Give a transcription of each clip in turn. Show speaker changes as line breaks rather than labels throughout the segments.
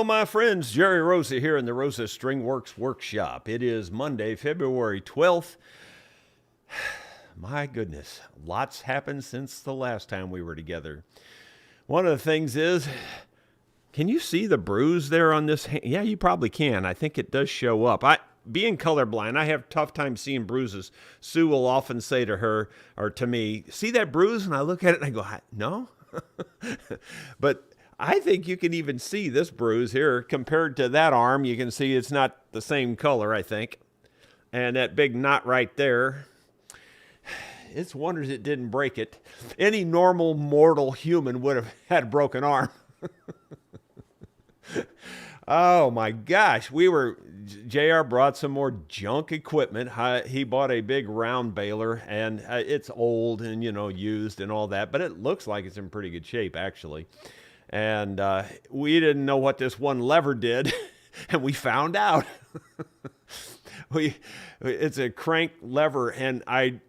my friends. Jerry Rosa here in the Rosa String Works Workshop. It is Monday, February 12th. My goodness, lots happened since the last time we were together. One of the things is, can you see the bruise there on this hand? Yeah, you probably can. I think it does show up. Being colorblind, I have a tough time seeing bruises. Sue will often say to her or to me, "See that bruise?" And I look at it and I go, "No." But I think you can even see this bruise here compared to that arm. You can see it's not the same color, I think. And that big knot right there, it's wonders it didn't break it. Any normal mortal human would have had a broken arm. Oh my gosh, JR brought some more junk equipment. He bought a big round baler, and it's old and, used and all that, but it looks like it's in pretty good shape, actually. And we didn't know what this one lever did, and we found out. It's a crank lever, and I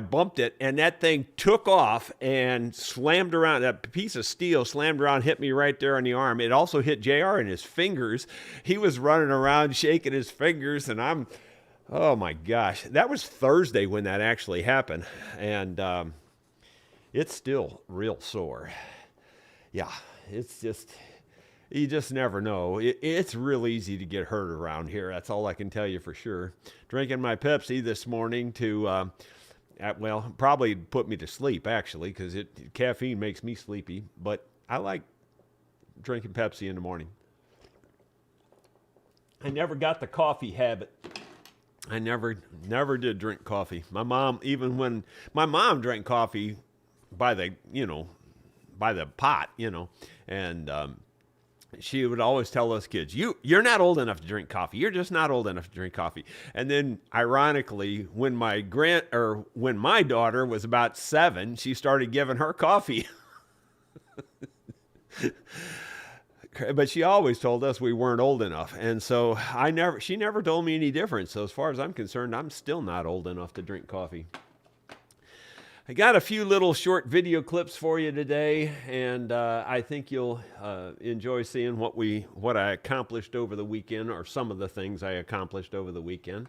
bumped it, and that thing took off and slammed around. That piece of steel slammed around, hit me right there on the arm. It also hit JR in his fingers. He was running around shaking his fingers, and oh my gosh. That was Thursday when that actually happened, and it's still real sore. Yeah, it's just, you just never know. It's real easy to get hurt around here. That's all I can tell you for sure. Drinking my Pepsi this morning to... probably put me to sleep, actually, because caffeine makes me sleepy. But I like drinking Pepsi in the morning. I never got the coffee habit. I never did drink coffee. My mom, even when my mom drank coffee by the pot, and she would always tell us kids, you're not old enough to drink coffee. You're just not old enough to drink coffee. And then ironically, when my daughter was about 7, she started giving her coffee. But she always told us we weren't old enough. And so she never told me any different. So as far as I'm concerned, I'm still not old enough to drink coffee. I got a few little short video clips for you today, and I think you'll enjoy seeing what I accomplished over the weekend, or some of the things I accomplished over the weekend.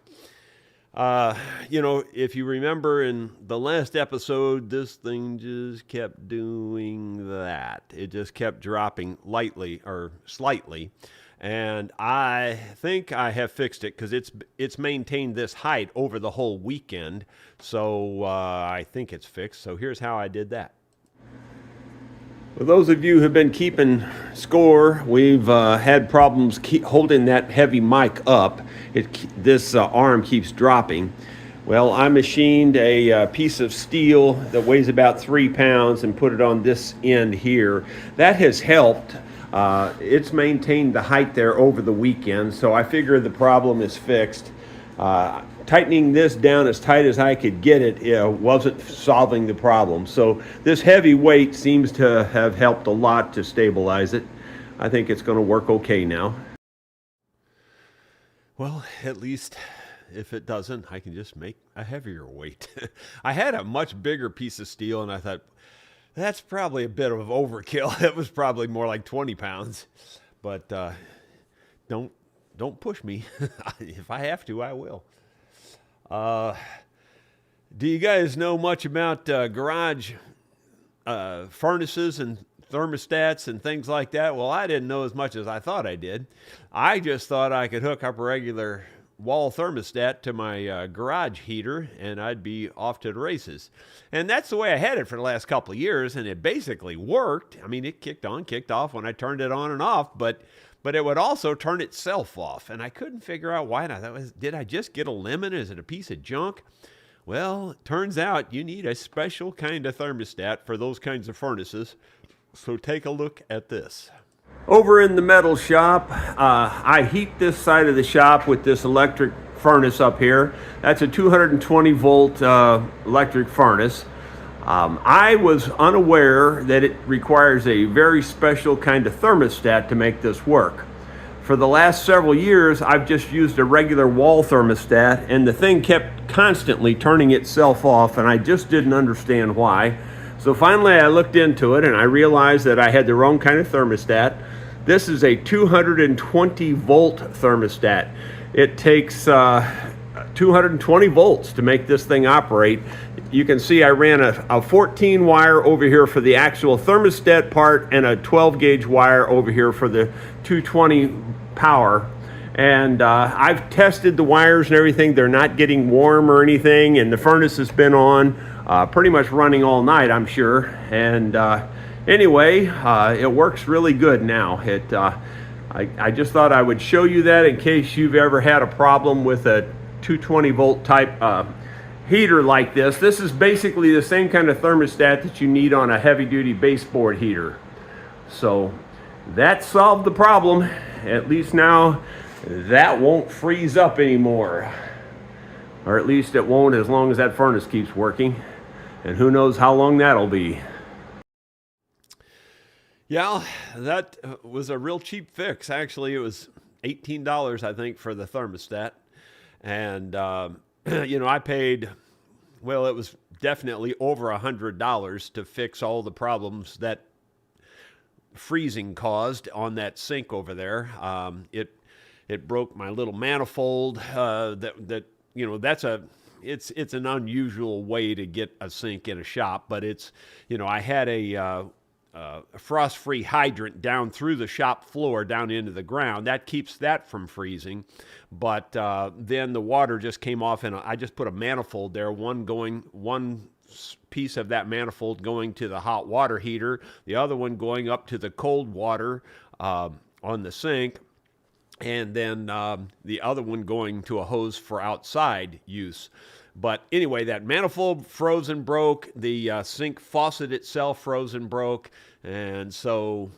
If you remember in the last episode, this thing just kept doing that. It just kept dropping lightly or slightly. And I think I have fixed it because it's maintained this height over the whole weekend. So I think it's fixed. So here's how I did that. For those of you who have been keeping score, we've had problems holding that heavy mic up. This arm keeps dropping. Well, I machined a piece of steel that weighs about 3 pounds and put it on this end here. That has helped. It's maintained the height there over the weekend, so I figure the problem is fixed. Tightening this down as tight as I could get it wasn't solving the problem. So this heavy weight seems to have helped a lot to stabilize it. I think it's going to work okay now. Well, at least if it doesn't, I can just make a heavier weight. I had a much bigger piece of steel, and I thought, that's probably a bit of overkill. It was probably more like 20 pounds. But don't push me. If I have to, I will. Do you guys know much about garage furnaces and thermostats and things like that? Well, I didn't know as much as I thought I did. I just thought I could hook up a regular wall thermostat to my garage heater, and I'd be off to the races. And that's the way I had it for the last couple of years, and it basically worked. I mean, it kicked on, kicked off when I turned it on and off, but it would also turn itself off, and I couldn't figure out why. Did I just get a lemon? Is it a piece of junk? Well, it turns out you need a special kind of thermostat for those kinds of furnaces. So take a look at this. Over in the metal shop, I heat this side of the shop with this electric furnace up here. That's a 220 volt electric furnace. I was unaware that it requires a very special kind of thermostat to make this work. For the last several years, I've just used a regular wall thermostat, and the thing kept constantly turning itself off, and I just didn't understand why. So finally I looked into it, and I realized that I had the wrong kind of thermostat. This is a 220 volt thermostat. It takes 220 volts to make this thing operate. You can see I ran a 14 wire over here for the actual thermostat part and a 12 gauge wire over here for the 220 power. And I've tested the wires and everything. They're not getting warm or anything, and the furnace has been on pretty much running all night, I'm sure. And anyway, it works really good now. I just thought I would show you that in case you've ever had a problem with a 220 volt type heater like this. This is basically the same kind of thermostat that you need on a heavy duty baseboard heater. So that solved the problem. At least now that won't freeze up anymore. Or at least it won't as long as that furnace keeps working. And who knows how long that'll be. Yeah, that was a real cheap fix. Actually, it was $18, I think, for the thermostat. And, you know, I paid, well, it was definitely over $100 to fix all the problems that freezing caused on that sink over there. It broke my little manifold. That you know, it's an unusual way to get a sink in a shop, but it's, you know, I had a frost-free hydrant down through the shop floor down into the ground. That keeps that from freezing. But then the water just came off, and I just put a manifold there, one piece of that manifold going to the hot water heater, the other one going up to the cold water on the sink, and then the other one going to a hose for outside use. But anyway, that manifold froze and broke. The sink faucet itself froze and broke. And so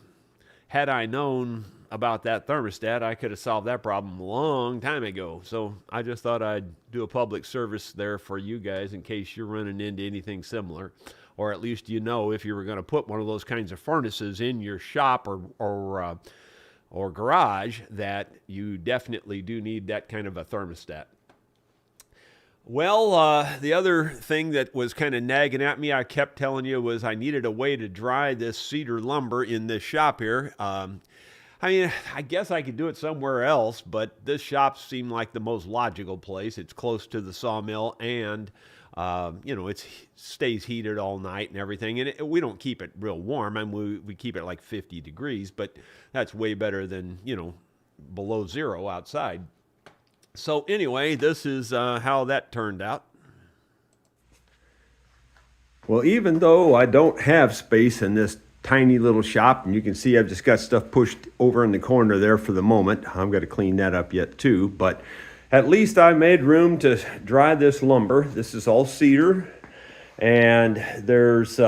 had I known about that thermostat, I could have solved that problem a long time ago. So I just thought I'd do a public service there for you guys in case you're running into anything similar. Or at least you know if you were going to put one of those kinds of furnaces in your shop or garage that you definitely do need that kind of a thermostat. Well, the other thing that was kind of nagging at me, I kept telling you, was I needed a way to dry this cedar lumber in this shop here. I mean, I guess I could do it somewhere else, but this shop seemed like the most logical place. It's close to the sawmill, and you know, it stays heated all night and everything. And we don't keep it real warm. I mean, we keep it like 50 degrees, but that's way better than, you know, below zero outside. So anyway, this is how that turned out. Well, even though I don't have space in this tiny little shop, and you can see I've just got stuff pushed over in the corner there for the moment. I'm going to clean that up yet too, but at least I made room to dry this lumber. This is all cedar, and there's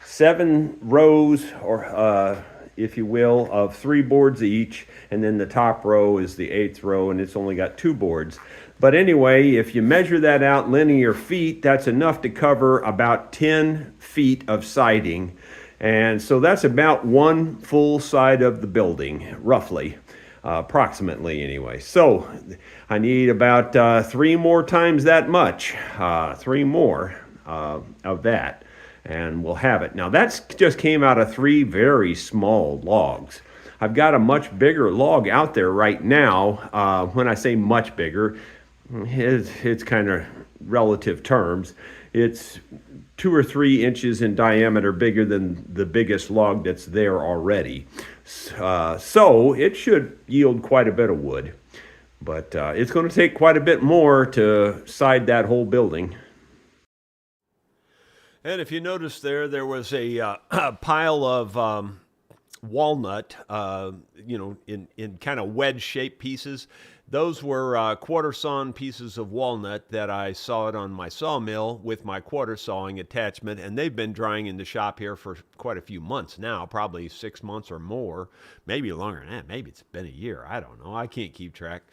7 rows, or if you will, of 3 boards each, and then the top row is the 8th row, and it's only got 2 boards. But anyway, if you measure that out linear feet, that's enough to cover about 10 feet of siding. And so that's about 1 full side of the building, roughly, approximately anyway. So I need about 3 more times that much, 3 more of that, and we'll have it. Now that's just came out of 3 very small logs. I've got a much bigger log out there right now. When I say much bigger, it's kind of relative terms. It's 2 or 3 inches in diameter bigger than the biggest log that's there already. So it should yield quite a bit of wood. But it's going to take quite a bit more to side that whole building. And if you notice there was a pile of walnut, you know, in kind of wedge-shaped pieces. Those were quarter sawn pieces of walnut that I sawed on my sawmill with my quarter sawing attachment, and they've been drying in the shop here for quite a few months now, probably 6 months or more, maybe longer than that. Maybe it's been a year. I don't know. I can't keep track.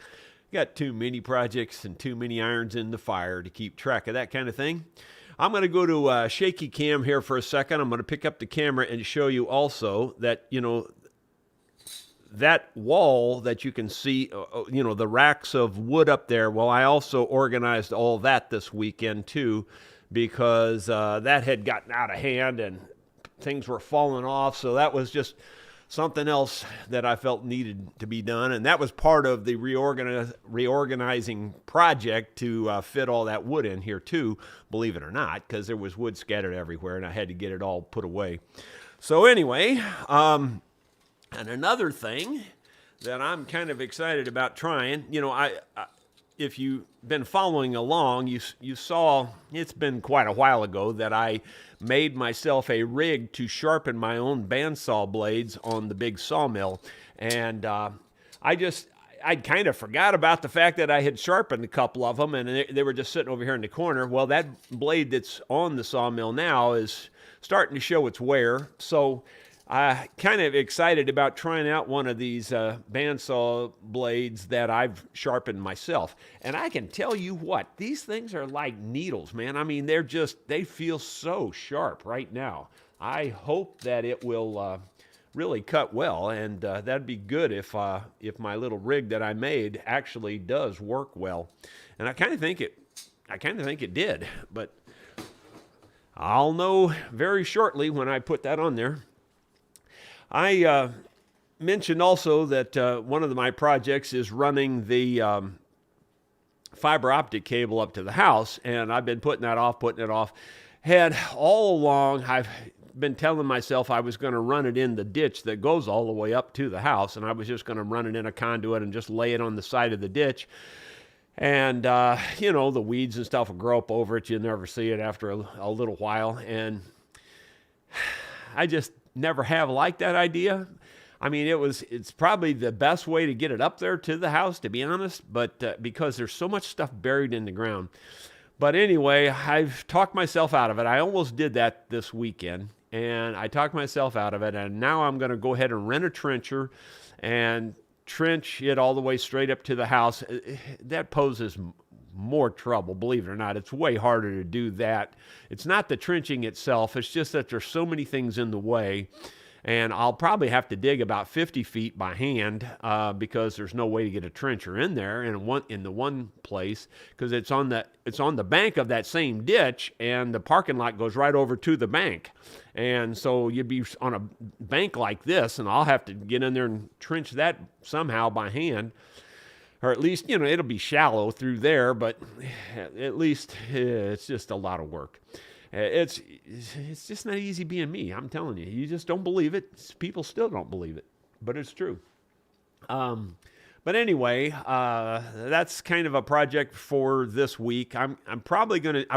Got too many projects and too many irons in the fire to keep track of that kind of thing. I'm going to go to shaky cam here for a second. I'm going to pick up the camera and show you also that, you know, that wall that you can see, you know, the racks of wood up there. Well, I also organized all that this weekend too, because that had gotten out of hand and things were falling off. So that was just something else that I felt needed to be done, and that was part of the reorganizing project to fit all that wood in here too, believe it or not, because there was wood scattered everywhere, and I had to get it all put away. So anyway, and another thing that I'm kind of excited about trying, if you've been following along, you saw, it's been quite a while ago that I made myself a rig to sharpen my own bandsaw blades on the big sawmill. And I'd kind of forgot about the fact that I had sharpened a couple of them, and they were just sitting over here in the corner. Well, that blade that's on the sawmill now is starting to show its wear. So I'm kind of excited about trying out one of these bandsaw blades that I've sharpened myself. And I can tell you what, these things are like needles, man. I mean, they feel so sharp right now. I hope that it will really cut well, and that'd be good if my little rig that I made actually does work well. And I kind of think it did, but I'll know very shortly when I put that on there. I mentioned also that one of my projects is running the fiber optic cable up to the house, and I've been putting it off. Had all along, I've been telling myself I was going to run it in the ditch that goes all the way up to the house, and I was just going to run it in a conduit and just lay it on the side of the ditch. And, the weeds and stuff will grow up over it. You never see it after a little while, and I just never have liked that idea. I mean, it's probably the best way to get it up there to the house, to be honest, but because there's so much stuff buried in the ground. But anyway, I've talked myself out of it. I almost did that this weekend, and I talked myself out of it, and now I'm going to go ahead and rent a trencher and trench it all the way straight up to the house. That poses more trouble, believe it or not. It's way harder to do that. It's not the trenching itself. It's just that there's so many things in the way. And I'll probably have to dig about 50 feet by hand because there's no way to get a trencher in there in the one place, because it's on the bank of that same ditch, and the parking lot goes right over to the bank. And so you'd be on a bank like this, and I'll have to get in there and trench that somehow by hand. Or at least, it'll be shallow through there, but at least it's just a lot of work. It's just not easy being me. I'm telling you. You just don't believe it. People still don't believe it, but it's true. But anyway, that's kind of a project for this week. I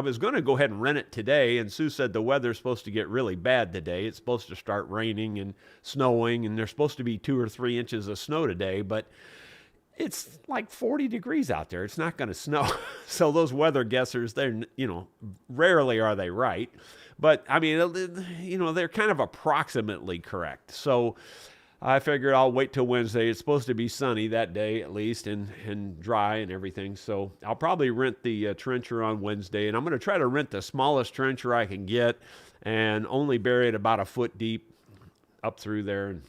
was gonna go ahead and rent it today, and Sue said the weather's supposed to get really bad today. It's supposed to start raining and snowing, and there's supposed to be 2 or 3 inches of snow today, but it's like 40 degrees out there. It's not going to snow. So those weather guessers, rarely are they right. But, I mean, they're kind of approximately correct. So I figured I'll wait till Wednesday. It's supposed to be sunny that day at least, and dry and everything. So I'll probably rent the trencher on Wednesday. And I'm going to try to rent the smallest trencher I can get and only bury it about a foot deep up through there. And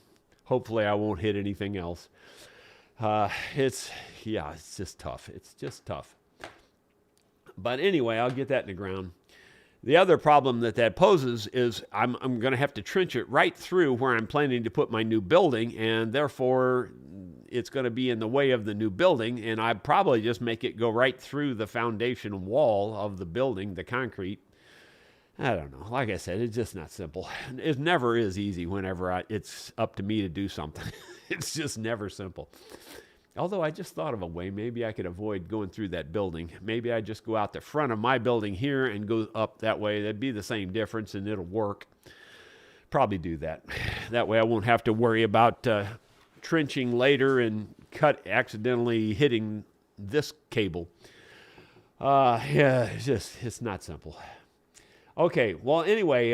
hopefully I won't hit anything else. It's just tough. It's just tough. But anyway, I'll get that in the ground. The other problem that poses is I'm going to have to trench it right through where I'm planning to put my new building, and therefore it's going to be in the way of the new building, and I'd probably just make it go right through the foundation wall of the building, the concrete. I don't know. Like I said, it's just not simple. It never is easy whenever it's up to me to do something. It's just never simple. Although I just thought of a way. Maybe I could avoid going through that building. Maybe I just go out the front of my building here and go up that way. That'd be the same difference, and it'll work. Probably do that. That way I won't have to worry about trenching later and accidentally hitting this cable. It's not simple. Okay, well, anyway,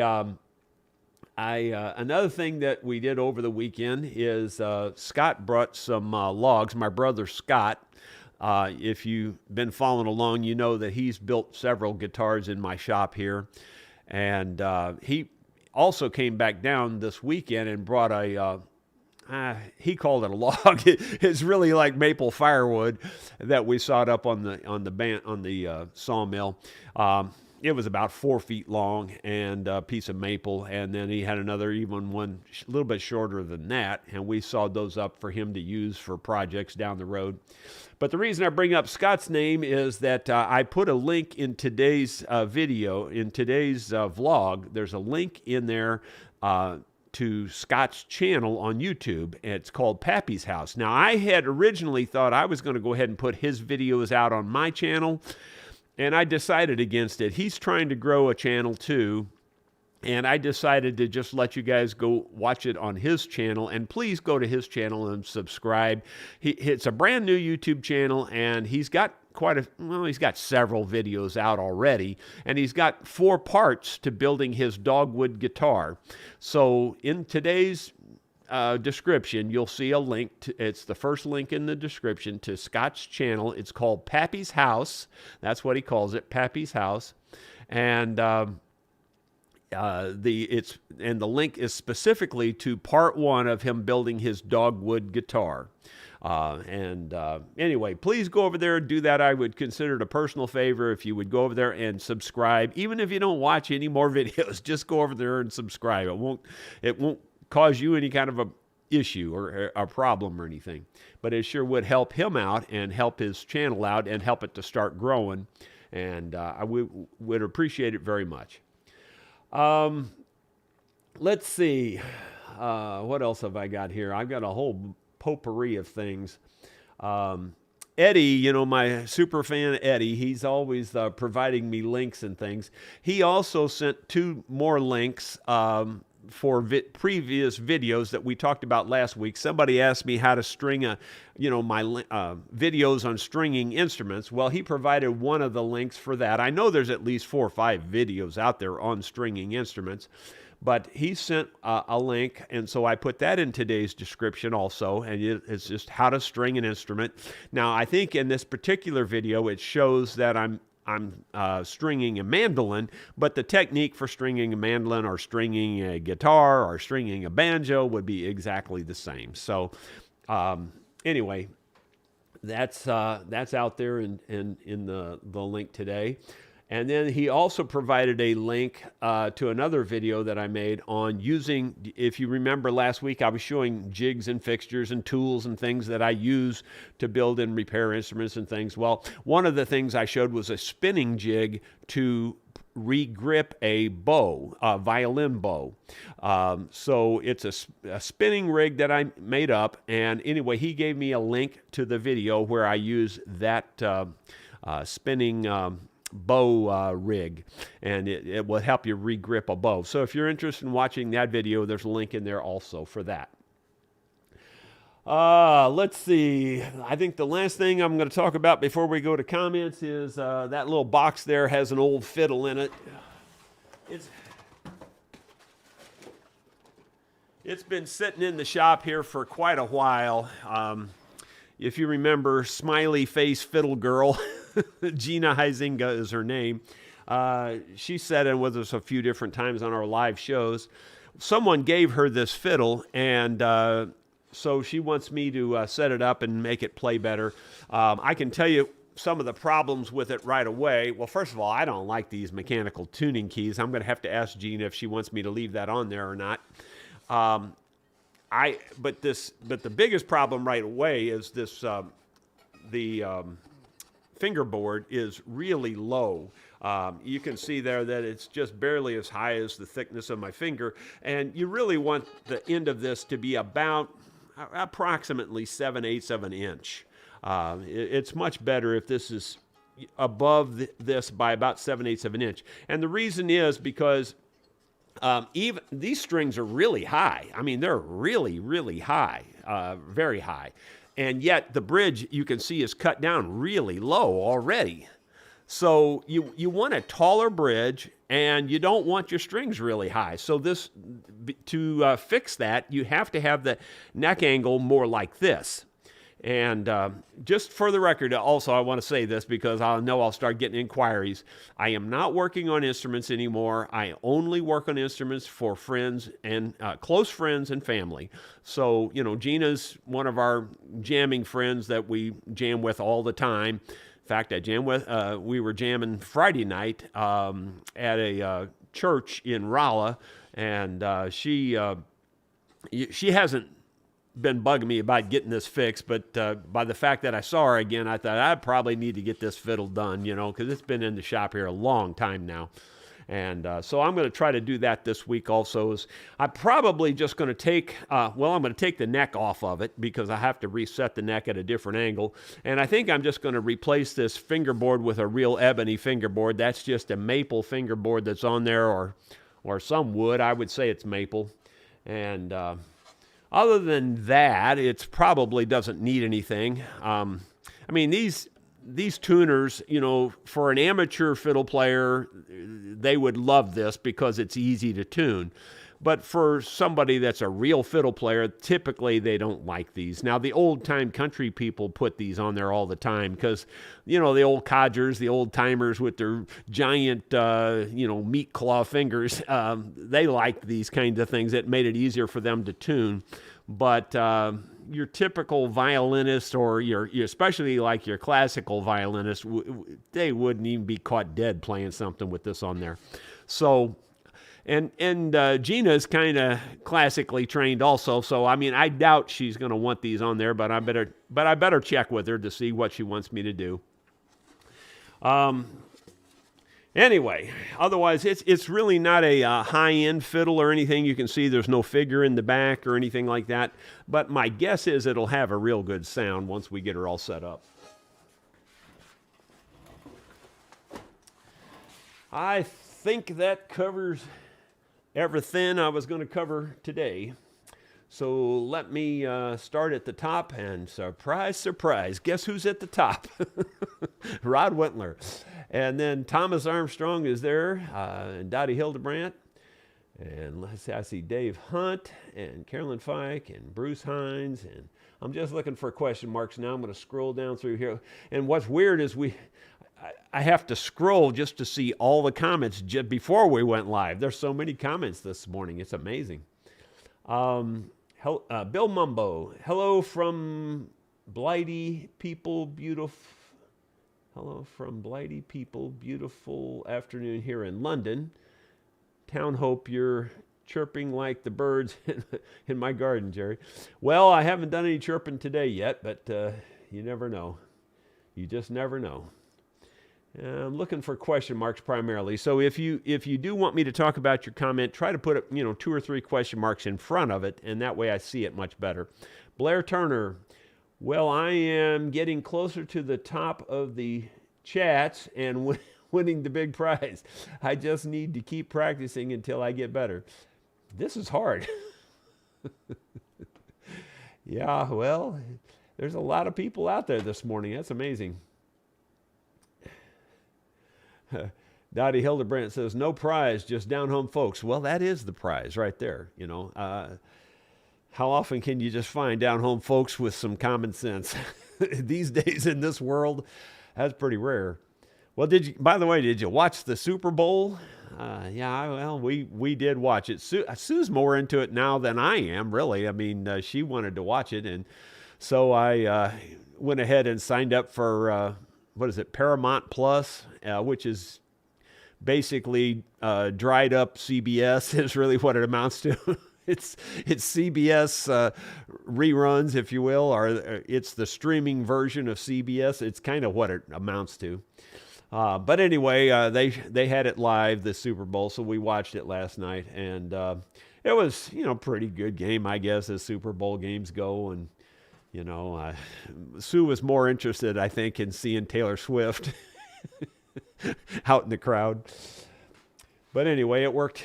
another thing that we did over the weekend is Scott brought some logs. My brother Scott, if you've been following along, you know that he's built several guitars in my shop here. And he also came back down this weekend and brought he called it a log. It's really like maple firewood that we sawed up on the sawmill. it was about 4 feet long and a piece of maple. And then he had another even one a little bit shorter than that. And we sawed those up for him to use for projects down the road. But the reason I bring up Scott's name is that I put a link in today's video, in today's vlog. There's a link in there to Scott's channel on YouTube. It's called Pappy's House. Now, I had originally thought I was going to go ahead and put his videos out on my channel, and I decided against it. He's trying to grow a channel too, and I decided to just let you guys go watch it on his channel. And please go to his channel and subscribe. It's a brand new YouTube channel, and he's got he's got several videos out already, and he's got 4 parts to building his dogwood guitar. So in today's description, you'll see a link it's the first link in the description to Scott's channel. It's called Pappy's House. That's what he calls it, Pappy's House. And the link is specifically to part 1 of him building his dogwood guitar. Anyway, please go over there and do that. I would consider it a personal favor if you would go over there and subscribe. Even if you don't watch any more videos, just go over there and subscribe. It won't cause you any kind of a issue or a problem or anything, but it sure would help him out and help his channel out and help it to start growing. And I would appreciate it very much. Let's see. What else have I got here? I've got a whole potpourri of things. Eddie, my super fan Eddie, he's always providing me links and things. He also sent 2 more links for previous videos that we talked about last week. Somebody asked me how to string my videos on stringing instruments. Well, he provided one of the links for that. I know there's at least 4 or 5 videos out there on stringing instruments, but he sent a link, and so I put that in today's description also, and it's just how to string an instrument. Now, I think in this particular video, it shows that I'm stringing a mandolin, but the technique for stringing a mandolin or stringing a guitar or stringing a banjo would be exactly the same. So anyway, that's out there in the link today. And then he also provided a link to another video that I made on using, if you remember last week, I was showing jigs and fixtures and tools and things that I use to build and repair instruments and things. Well, one of the things I showed was a spinning jig to regrip a bow, a violin bow. So it's a spinning rig that I made up. And anyway, he gave me a link to the video where I use that spinning bow rig, and it will help you regrip a bow. So if you're interested in watching that video, there's a link in there also for that. Let's see. I think the last thing I'm going to talk about before we go to comments is that little box there has an old fiddle in it. It's been sitting in the shop here for quite a while. If you remember, Smiley Face Fiddle Girl, Gina Huizinga is her name. She sat in with us a few different times on our live shows. Someone gave her this fiddle, and so she wants me to set it up and make it play better. I can tell you some of the problems with it right away. Well, first of all, I don't like these mechanical tuning keys. I'm going to have to ask Gina if she wants me to leave that on there or not. But the biggest problem right away is this, the fingerboard is really low. You can see there that it's just barely as high as the thickness of my finger, and you really want the end of this to be about approximately 7/8 of an inch. It's much better if this is above this by about 7/8 of an inch. And the reason is because even these strings are really high. I mean, they're really, really high, very high. And yet the bridge, you can see, is cut down really low already. So you want a taller bridge, and you don't want your strings really high. So to fix that, you have to have the neck angle more like this. And just for the record, also, I want to say this because I know I'll start getting inquiries. I am not working on instruments anymore. I only work on instruments for friends and close friends and family. So, Gina's one of our jamming friends that we jam with all the time. In fact, I jammed with. We were jamming Friday night at a church in Rolla, and she hasn't been bugging me about getting this fixed, but by the fact that I saw her again, I thought I probably need to get this fiddle done, because it's been in the shop here a long time now. And so I'm going to try to do that this week also. I'm probably just going to take, I'm going to take the neck off of it because I have to reset the neck at a different angle. And I think I'm just going to replace this fingerboard with a real ebony fingerboard. That's just a maple fingerboard that's on there, or some wood. I would say it's maple. And other than that, it probably doesn't need anything. These tuners, for an amateur fiddle player, they would love this because it's easy to tune. But for somebody that's a real fiddle player, typically they don't like these. Now, the old-time country people put these on there all the time because, the old codgers, the old-timers with their giant, meat claw fingers, they liked these kinds of things. It made it easier for them to tune. But your typical violinist or especially like your classical violinist, they wouldn't even be caught dead playing something with this on there. So, and Gina's kind of classically trained also. So, I doubt she's going to want these on there, but I better check with her to see what she wants me to do. Anyway, otherwise, it's really not a high-end fiddle or anything. You can see there's no figure in the back or anything like that. But my guess is it'll have a real good sound once we get her all set up. I think that covers everything I was going to cover today. So let me start at the top, and surprise, surprise, guess who's at the top? Rod Wentler. And then Thomas Armstrong is there, and Dottie Hildebrandt. And let's see, I see Dave Hunt, and Carolyn Fike, and Bruce Hines, and I'm just looking for question marks now. I'm going to scroll down through here. And what's weird is I have to scroll just to see all the comments just before we went live. There's so many comments this morning. It's amazing. Bill Mumbo, hello from Blighty people, beautiful. Hello from Blighty people, beautiful afternoon here in London. Town, hope you're chirping like the birds in my garden, Jerry. Well, I haven't done any chirping today yet, but you never know. You just never know. I'm looking for question marks primarily. So if you do want me to talk about your comment, try to put 2 or 3 question marks in front of it, and that way I see it much better. Blair Turner, well, I am getting closer to the top of the chats and winning the big prize. I just need to keep practicing until I get better. This is hard. Yeah, well, there's a lot of people out there this morning. That's amazing. Dottie Hildebrandt says, no prize, just down-home folks. Well, that is the prize right there, How often can you just find down-home folks with some common sense? These days in this world, that's pretty rare. Well, by the way, did you watch the Super Bowl? Yeah, well, we did watch it. Sue's more into it now than I am, really. She wanted to watch it, and so I went ahead and signed up for Paramount Plus, which is basically dried up CBS is really what it amounts to. It's CBS reruns, if you will, or it's the streaming version of CBS. It's kind of what it amounts to. But anyway, they had it live, the Super Bowl, so we watched it last night, and it was pretty good game, I guess, as Super Bowl games go, and Sue was more interested, I think, in seeing Taylor Swift out in the crowd. But anyway, it worked.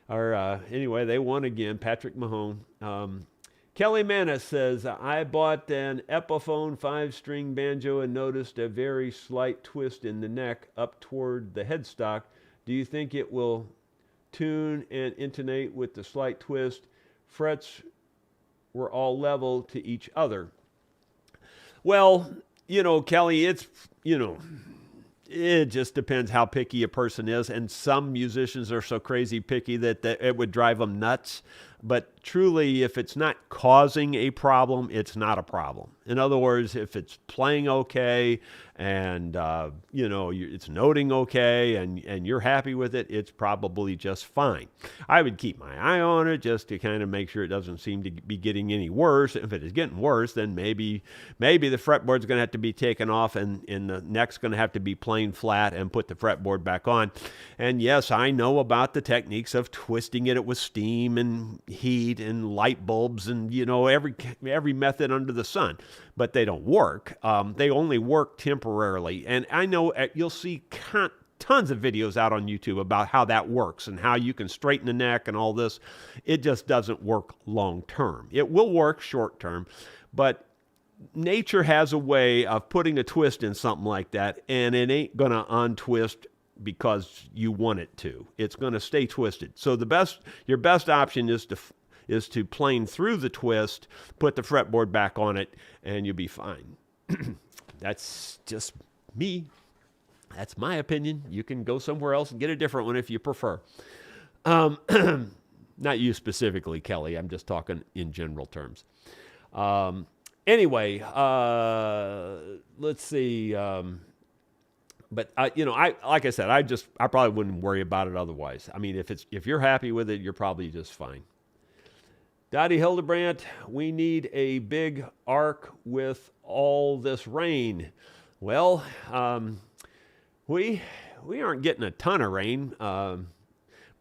Anyway, they won again, Patrick Mahone. Kelly Manis says, I bought an Epiphone 5-string banjo and noticed a very slight twist in the neck up toward the headstock. Do you think it will tune and intonate with the slight twist? Frets were all level to each other. Well, Kelly, it's, it just depends how picky a person is. And some musicians are so crazy picky that it would drive them nuts. But truly, if it's not causing a problem, it's not a problem. In other words, if it's playing okay and it's noting okay and you're happy with it, it's probably just fine. I would keep my eye on it just to kind of make sure it doesn't seem to be getting any worse. If it is getting worse, then maybe the fretboard's going to have to be taken off and the neck's going to have to be plain flat and put the fretboard back on. And yes, I know about the techniques of twisting it with steam and heat and light bulbs and every method under the sun, but they don't work. They only work temporarily. And I know you'll see tons of videos out on YouTube about how that works and how you can straighten the neck and all this. It just doesn't work long term. It will work short term, but nature has a way of putting a twist in something like that, and it ain't going to untwist because you want it to. It's going to stay twisted. So your best option is to plane through the twist, put the fretboard back on it, and you'll be fine. That's just me. That's my opinion. You can go somewhere else and get a different one if you prefer. Not you specifically, Kelly. I'm just talking in general terms. Anyway, let's see. But like I said, I probably wouldn't worry about it otherwise. I mean, if you're happy with it, you're probably just fine. Dottie Hildebrandt, we need a big arc with all this rain. Well, we aren't getting a ton of rain, but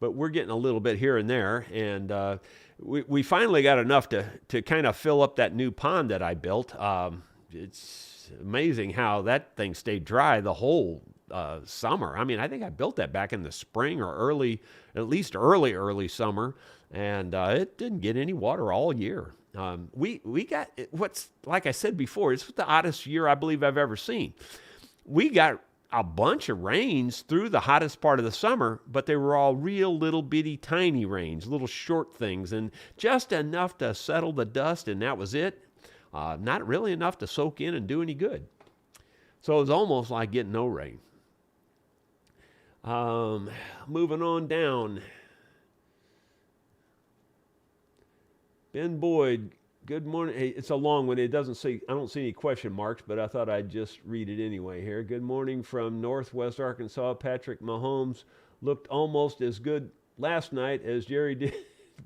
we're getting a little bit here and there, and we finally got enough to kind of fill up that new pond that I built. It's amazing how that thing stayed dry the whole summer. I mean, I think I built that back in the spring or early summer, and it didn't get any water all year. We got like I said before, it's the oddest year I believe I've ever seen. We got a bunch of rains through the hottest part of the summer, but they were all real little bitty tiny rains, little short things, and just enough to settle the dust, and that was it. Not really enough to soak in and do any good. So it was almost like getting no rain. Moving on down. Ben Boyd, good morning. Hey, it's a long one. It doesn't say, I don't see any question marks, but I thought I'd just read it anyway here. Good morning from Northwest Arkansas. Patrick Mahomes looked almost as good last night as Jerry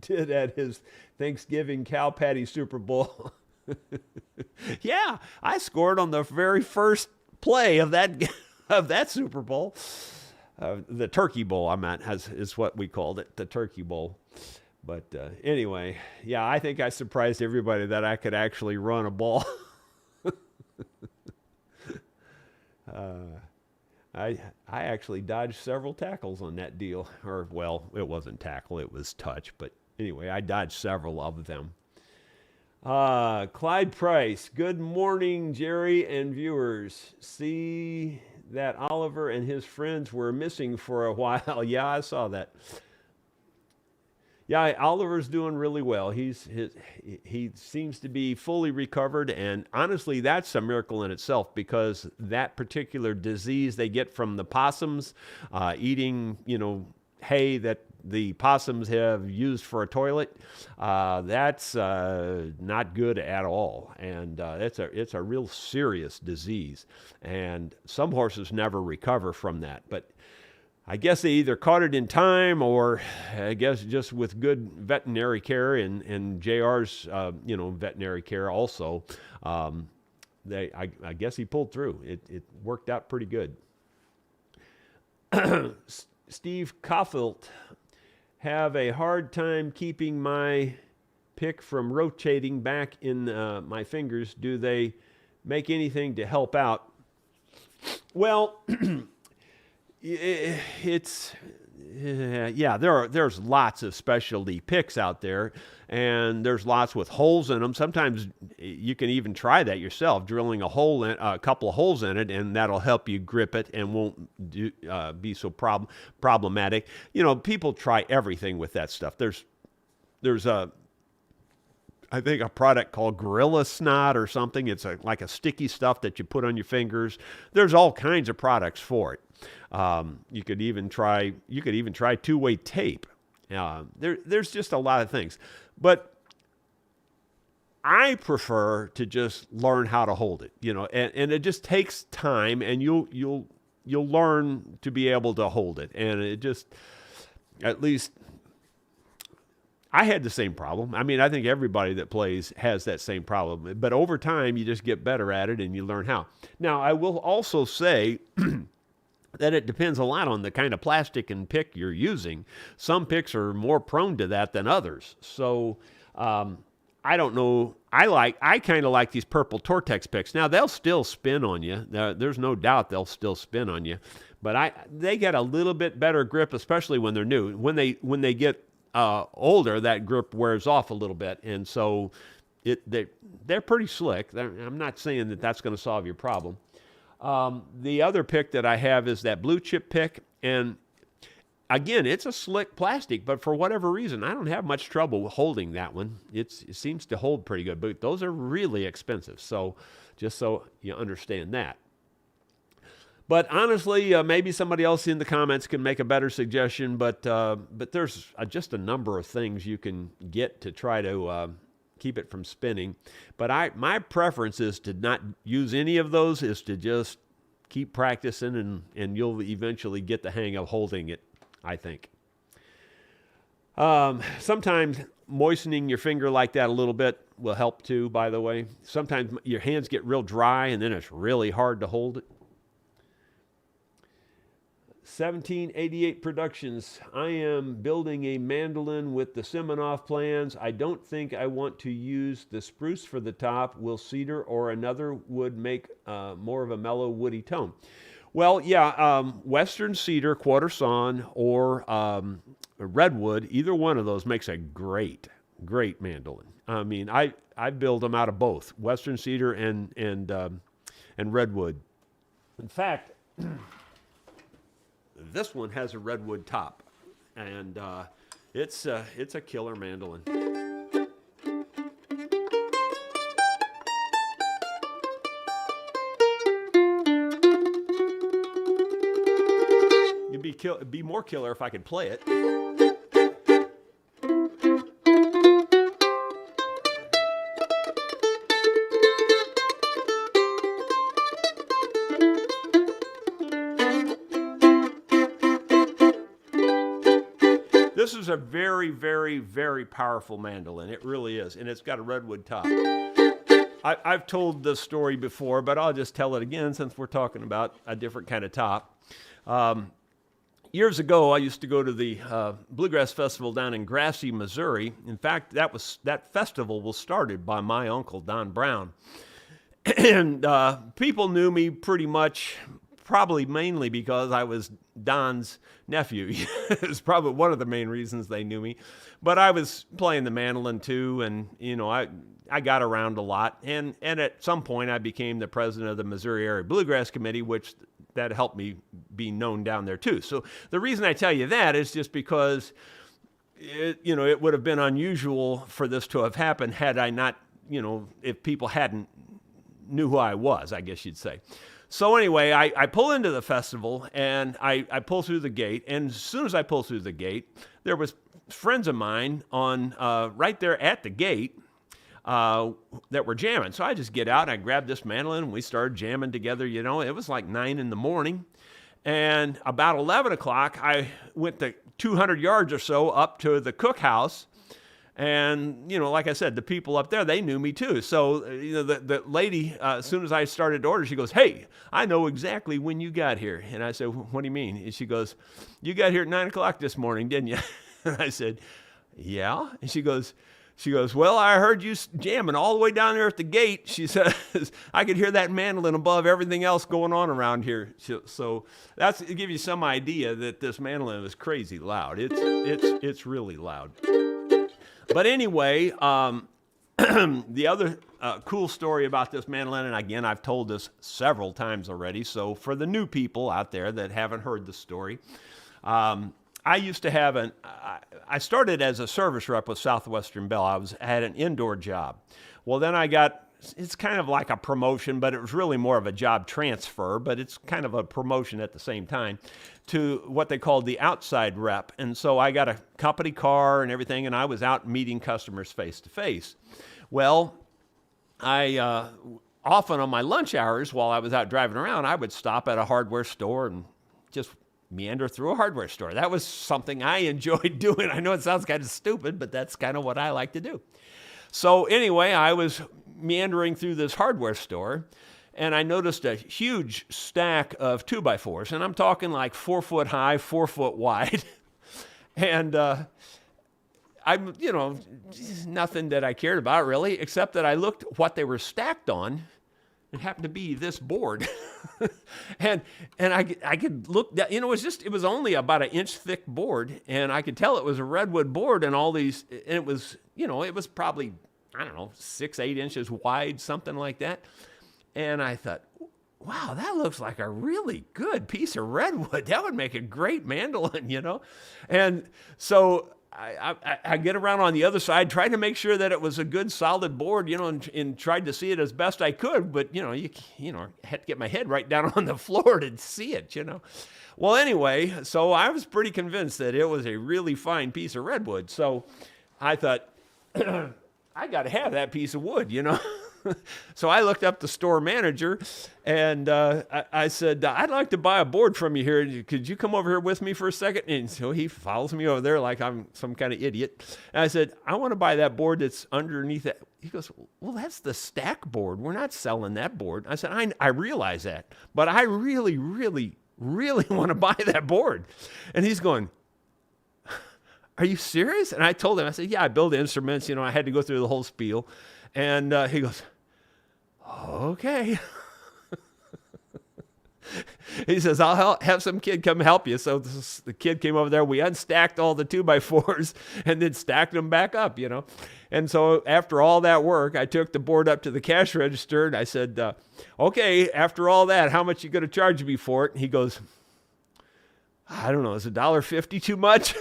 did at his Thanksgiving cow patty Super Bowl. Yeah, I scored on the very first play of that Super Bowl. The Turkey Bowl, I meant, is what we called it, the Turkey Bowl. But anyway, yeah, I think I surprised everybody that I could actually run a ball. I actually dodged several tackles on that deal. Or, well, it wasn't tackle, it was touch. But anyway, I dodged several of them. Clyde Price, good morning, Jerry and viewers. See that Oliver and his friends were missing for a while. Yeah, I saw that. Yeah, Oliver's doing really well. He seems to be fully recovered, and honestly, that's a miracle in itself, because that particular disease they get from the possums eating, hay that the possums have used for a toilet, that's not good at all, and it's a real serious disease, and some horses never recover from that, but I guess they either caught it in time, or I guess just with good veterinary care and JR's, veterinary care also, I guess he pulled through. It worked out pretty good. Steve Koffilt, have a hard time keeping my pick from rotating back in my fingers. Do they make anything to help out? Well, there's lots of specialty picks out there, and there's lots with holes in them. Sometimes you can even try that yourself, drilling a couple of holes in it, and that'll help you grip it and won't be so problematic. People try everything with that stuff. There's I think a product called Gorilla Snot or something. It's like a sticky stuff that you put on your fingers. There's all kinds of products for it. You could even try two-way tape, There's just a lot of things. But I prefer to just learn how to hold it, and it just takes time, and you'll learn to be able to hold it. And it just, at least I had the same problem. I mean, I think everybody that plays has that same problem, but over time you just get better at it and you learn how. Now, I will also say that it depends a lot on the kind of plastic and pick you're using. Some picks are more prone to that than others. So, I don't know. I kind of like these purple Tortex picks. Now, they'll still spin on you. There's no doubt they'll still spin on you. But they get a little bit better grip, especially when they're new. When they get older, that grip wears off a little bit. And so they're pretty slick. I'm not saying that that's going to solve your problem. The other pick that I have is that blue chip pick. And again, it's a slick plastic, but for whatever reason, I don't have much trouble holding that one. It seems to hold pretty good, but those are really expensive. So just so you understand that. But honestly, maybe somebody else in the comments can make a better suggestion, but there's just a number of things you can get to try to keep it from spinning. But my preference is to not use any of those, is to just keep practicing, and you'll eventually get the hang of holding it, I think. Sometimes moistening your finger like that a little bit will help too, by the way. Sometimes your hands get real dry and then it's really hard to hold it. 1788 Productions. I am building a mandolin with the Siminoff plans. I don't think I want to use the spruce for the top. Will cedar or another wood make more of a mellow woody tone? Well, yeah, Western cedar, quarter sawn, or redwood, either one of those makes a great mandolin. I mean, I build them out of both, Western cedar and redwood. In fact, this one has a redwood top, and it's a killer mandolin. It'd be more killer if I could play it. This is a very, very, very powerful mandolin. It really is, and it's got a redwood top. I've told this story before, but I'll just tell it again since we're talking about a different kind of top. Years ago, I used to go to the Bluegrass Festival down in Grassy, Missouri. In fact, that festival was started by my uncle, Don Brown. And people knew me pretty much, probably mainly because I was Don's nephew. It's probably one of the main reasons they knew me. But I was playing the mandolin too, and I got around a lot. And at some point, I became the president of the Missouri Area Bluegrass Committee, which that helped me be known down there too. So the reason I tell you that is just because it would have been unusual for this to have happened had I not, if people hadn't knew who I was, I guess you'd say. So anyway, I pull into the festival and I pull through the gate. And as soon as I pull through the gate, there was friends of mine on right there at the gate that were jamming. So I just get out, I grabbed this mandolin, and we started jamming together. It was like 9 in the morning. And about 11 o'clock, I went the 200 yards or so up to the cookhouse. And, like I said, the people up there, they knew me too. So, the lady, as soon as I started to order, she goes, "Hey, I know exactly when you got here." And I said, "What do you mean?" And she goes, "You got here at 9 o'clock this morning, didn't you?" And I said, "Yeah." And she goes, "Well, I heard you jamming all the way down there at the gate." She says, "I could hear that mandolin above everything else going on around here." So that's to give you some idea that this mandolin is crazy loud. It's really loud. But anyway, the other cool story about this mandolin, and again, I've told this several times already, so for the new people out there that haven't heard the story, I used to have I started as a service rep with Southwestern Bell. I had an indoor job. Well, then I got it's kind of like a promotion, but it was really more of a job transfer, but it's kind of a promotion at the same time, to what they called the outside rep. And so I got a company car and everything, and I was out meeting customers face to face. Well, I often on my lunch hours while I was out driving around, I would stop at a hardware store and just meander through a hardware store. That was something I enjoyed doing. I know it sounds kind of stupid, but that's kind of what I like to do. So anyway, I was meandering through this hardware store, and I noticed a huge stack of 2x4s, and I'm talking like 4 foot high, 4 foot wide. And I'm, nothing that I cared about really, except that I looked what they were stacked on. It happened to be this board. and I could look, it was only about an inch thick board, and I could tell it was a redwood board, and all these, and it was, it was probably, 6-8 inches wide, something like that. And I thought, wow, that looks like a really good piece of redwood. That would make a great mandolin, And so I get around on the other side, trying to make sure that it was a good solid board, and tried to see it as best I could. But, I had to get my head right down on the floor to see it, Well, anyway, so I was pretty convinced that it was a really fine piece of redwood. So I thought, I got to have that piece of wood, So I looked up the store manager, and I said, I'd like to buy a board from you here. Could you come over here with me for a second? And so he follows me over there like I'm some kind of idiot. And I said, I want to buy that board that's underneath that. He goes, well, that's the stack board. We're not selling that board. I said, I realize that, but I really, really, really want to buy that board. And he's going, are you serious? And I told him, I said, yeah, I build instruments. I had to go through the whole spiel. And he goes, okay. He says, I'll have some kid come help you. So the kid came over there. We unstacked all the 2x4s and then stacked them back up, And so after all that work, I took the board up to the cash register, and I said, okay, after all that, how much you going to charge me for it? And he goes, I don't know, is $1.50 too much?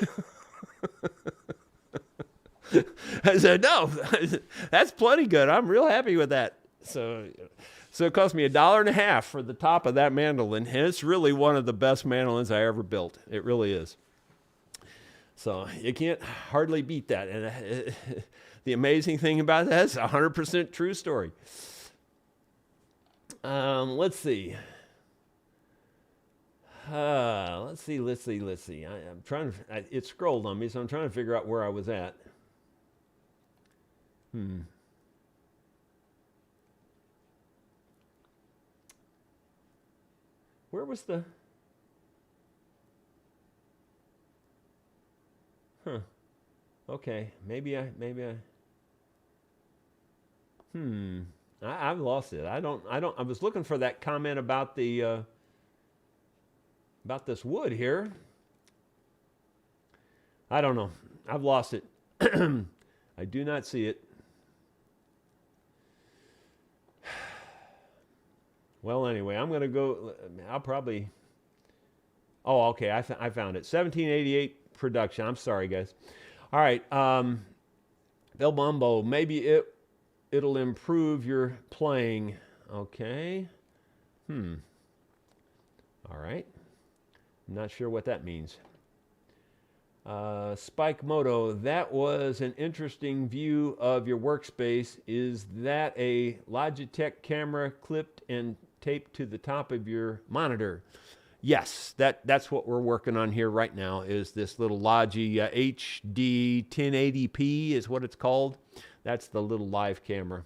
I said, no, that's plenty good. I'm real happy with that. So it cost me $1.50 for the top of that mandolin, and it's really one of the best mandolins I ever built. It really is. So you can't hardly beat that. And the amazing thing about that is 100% true story. Let's see. Let's see. I'm trying to, it scrolled on me, so I'm trying to figure out where I was at. Where was the, okay, maybe I, I've lost it. I was looking for that comment about the, about this wood here. I don't know. I've lost it. I do not see it. Well, anyway, I'm going to go. I'll probably. Oh, okay. I found it. 1788 production. I'm sorry, guys. All right. Bill Bumbo. Maybe it'll improve your playing. Okay. All right. I'm not sure what that means. Spike Moto, that was an interesting view of your workspace. Is that a Logitech camera clipped and taped to the top of your monitor? Yes, that's what we're working on here right now, is this little Logi HD 1080p is what it's called. That's the little live camera.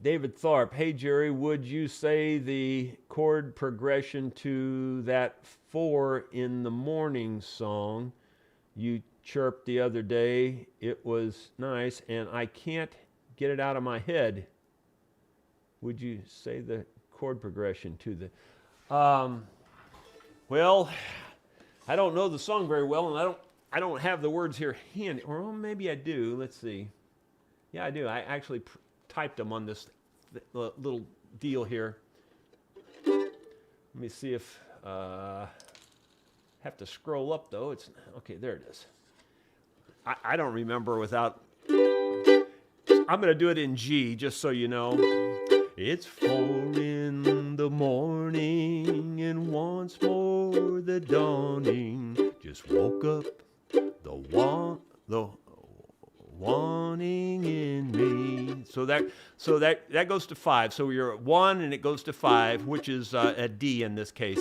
David Tharp, hey Jerry, would you say the chord progression to that 4 in the morning song you chirped the other day, it was nice and I can't get it out of my head. Would you say the chord progression to the, well, I don't know the song very well, and I don't have the words here handy, or maybe I do. Let's see. Yeah, I do. I actually typed them on this little deal here. Let me see if have to scroll up though. It's okay. There it is. I don't remember without I'm going to do it in G, just so you know. It's 4 in the morning, and once more the dawning just woke up the wanting in me. So that goes to 5. So you're at 1 and it goes to 5, which is a D in this case.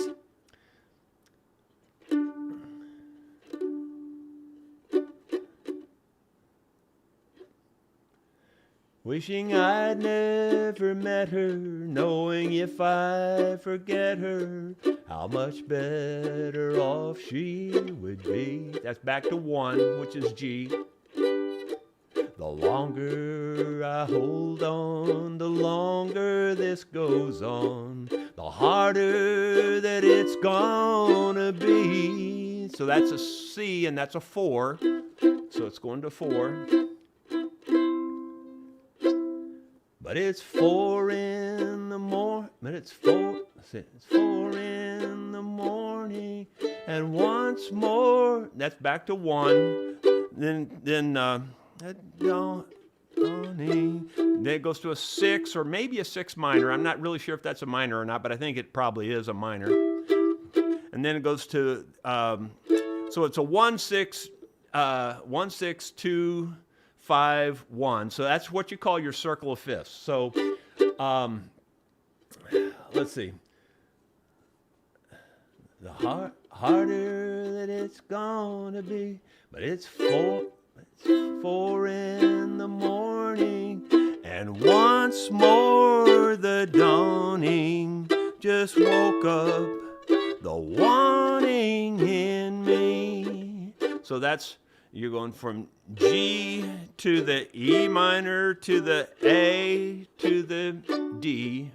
Wishing I'd never met her, knowing if I forget her, how much better off she would be. That's back to 1, which is G. The longer I hold on, the longer this goes on, the harder that it's gonna be. So that's a C and that's a 4. So it's going to 4. But it's 4 in the morning. But it's 4 in the morning, and once more. That's back to 1. Then it goes to a 6 or maybe a 6 minor. I'm not really sure if that's a minor or not, but I think it probably is a minor. And then it goes to so it's a 1 6 1 6 2 5 1. So that's what you call your circle of fifths. So let's see. The harder that it's gonna be, but it's 4 in the morning, and once more the dawning just woke up the wanting in me. So that's, you're going from G to the E minor to the A to the D,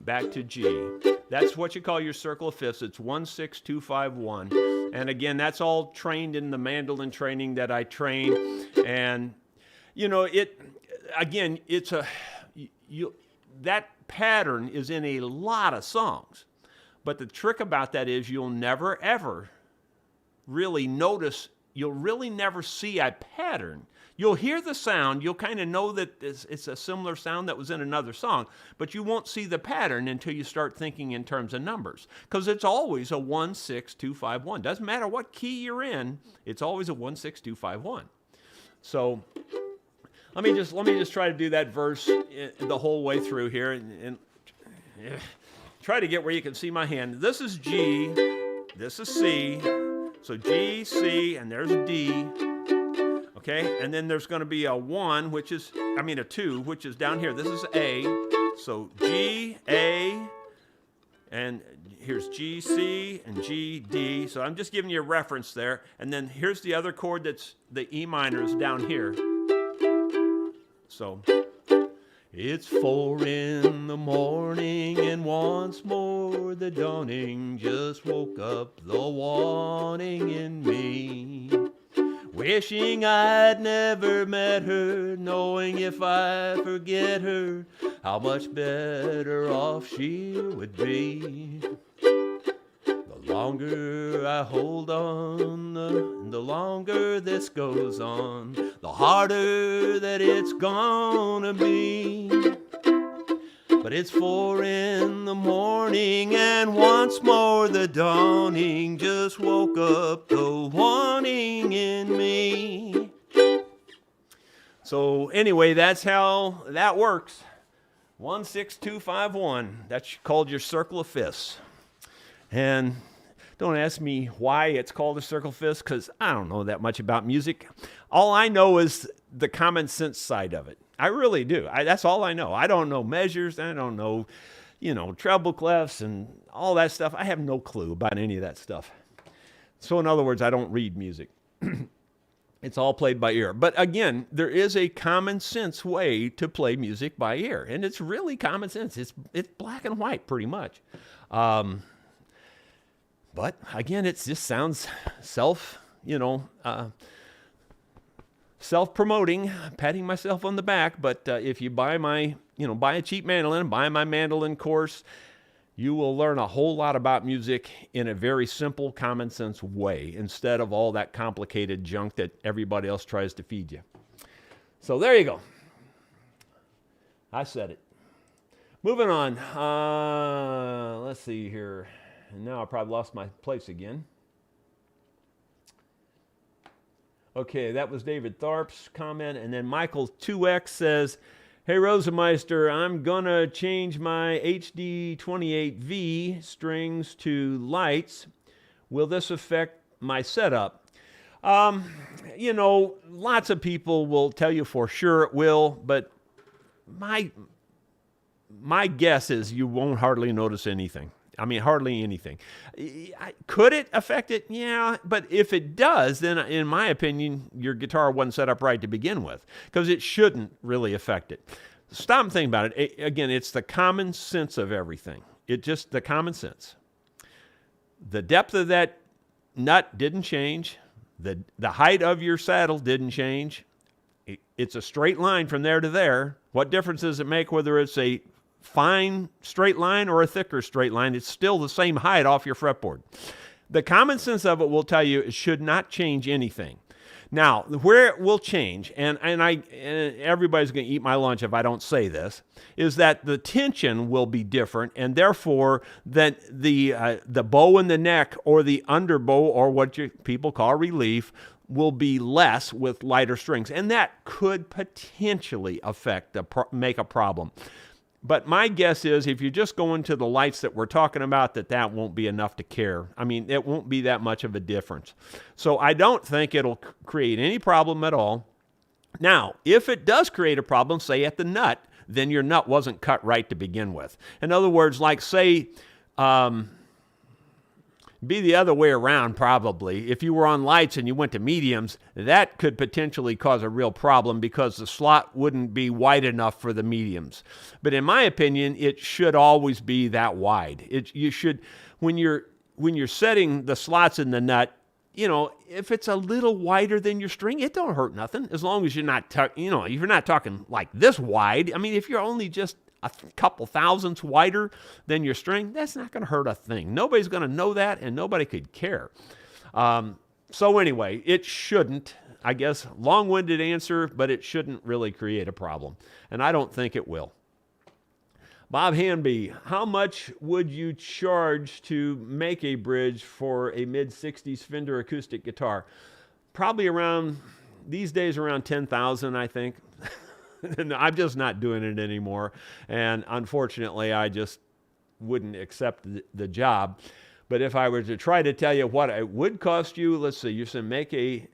back to G. That's what you call your circle of fifths. It's 1 6 2 5 1. And again, that's all trained in the mandolin training that I train. And you know, that pattern is in a lot of songs. But the trick about that is you'll never ever really notice, you'll really never see a pattern. You'll hear the sound, you'll kind of know that it's a similar sound that was in another song, but you won't see the pattern until you start thinking in terms of numbers. Because it's always a 1 6 2 5 1. Doesn't matter what key you're in, it's always a 1 6 2 5 1. So let me just try to do that verse the whole way through here and try to get where you can see my hand. This is G, this is C. So G, C, and there's D. Okay, and then there's going to be a 1, a 2, which is down here. This is A. So G, A, and here's G, C, and G, D. So I'm just giving you a reference there. And then here's the other chord that's the E minor is down here. So it's 4 in the morning, and once more the dawning just woke up the wanting in me. Wishing I'd never met her, knowing if I forget her, how much better off she would be. The longer I hold on, the longer this goes on, the harder that it's gonna be. But it's 4 in the morning, and once more the dawning just woke up the wanting in me. So anyway, that's how that works. 1 6 2 5 1. That's called your circle of fifths. And don't ask me why it's called a circle of fifths, because I don't know that much about music. All I know is the common sense side of it. I really do. That's all I know. I don't know measures. I don't know, treble clefs and all that stuff. I have no clue about any of that stuff. So in other words, I don't read music. It's all played by ear. But again, there is a common sense way to play music by ear. And it's really common sense. It's black and white pretty much. But again, it just sounds self-promoting, patting myself on the back. But if you buy buy a cheap mandolin, buy my mandolin course, you will learn a whole lot about music in a very simple, common sense way, instead of all that complicated junk that everybody else tries to feed you. So there you go. I said it. Moving on. Let's see here. And now I probably lost my place again. Okay, that was David Tharp's comment. And then Michael 2X says, hey, Rosameister, I'm going to change my HD28V strings to lights. Will this affect my setup? You know, lots of people will tell you for sure it will, but my guess is you won't hardly notice anything. I mean, hardly anything. Could it affect it? Yeah, but if it does, then in my opinion, your guitar wasn't set up right to begin with, because it shouldn't really affect it. Stop and think about it. Again, it's the common sense of everything. It just, the common sense. The depth of that nut didn't change. The height of your saddle didn't change. It's a straight line from there to there. What difference does it make whether it's a fine straight line or a thicker straight line? It's still the same height off your fretboard. The common sense of it will tell you it should not change anything. Now, where it will change, and everybody's going to eat my lunch if I don't say this, is that the tension will be different, and therefore that the bow in the neck or the underbow, or what people call relief, will be less with lighter strings, and that could potentially make a problem. But my guess is if you just go into the lights that we're talking about, that won't be enough to care. I mean, it won't be that much of a difference. So I don't think it'll create any problem at all. Now, if it does create a problem, say at the nut, then your nut wasn't cut right to begin with. In other words, like say, be the other way around probably. If you were on lights and you went to mediums, that could potentially cause a real problem because the slot wouldn't be wide enough for the mediums. But in my opinion, it should always be that wide. You should, when you're setting the slots in the nut, you know, if it's a little wider than your string, it don't hurt nothing as long as you're not, if you're not talking like this wide. I mean, if you're only just a couple thousandths wider than your string, that's not going to hurt a thing. Nobody's going to know that, and nobody could care. So anyway, it shouldn't, I guess, long-winded answer, but it shouldn't really create a problem, and I don't think it will. Bob Hanby, how much would you charge to make a bridge for a mid-60s Fender acoustic guitar? Probably around, these days, around $10,000, I think. And I'm just not doing it anymore. And unfortunately, I just wouldn't accept the job. But if I were to try to tell you what it would cost you, let's see, you said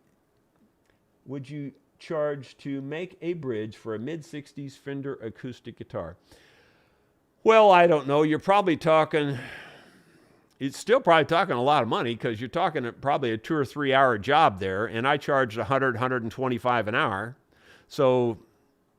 would you charge to make a bridge for a mid-60s Fender acoustic guitar? Well, I don't know. You're probably talking, it's still probably talking a lot of money because you're talking probably a 2 or 3 hour job there. And I charged $100, $125 an hour. So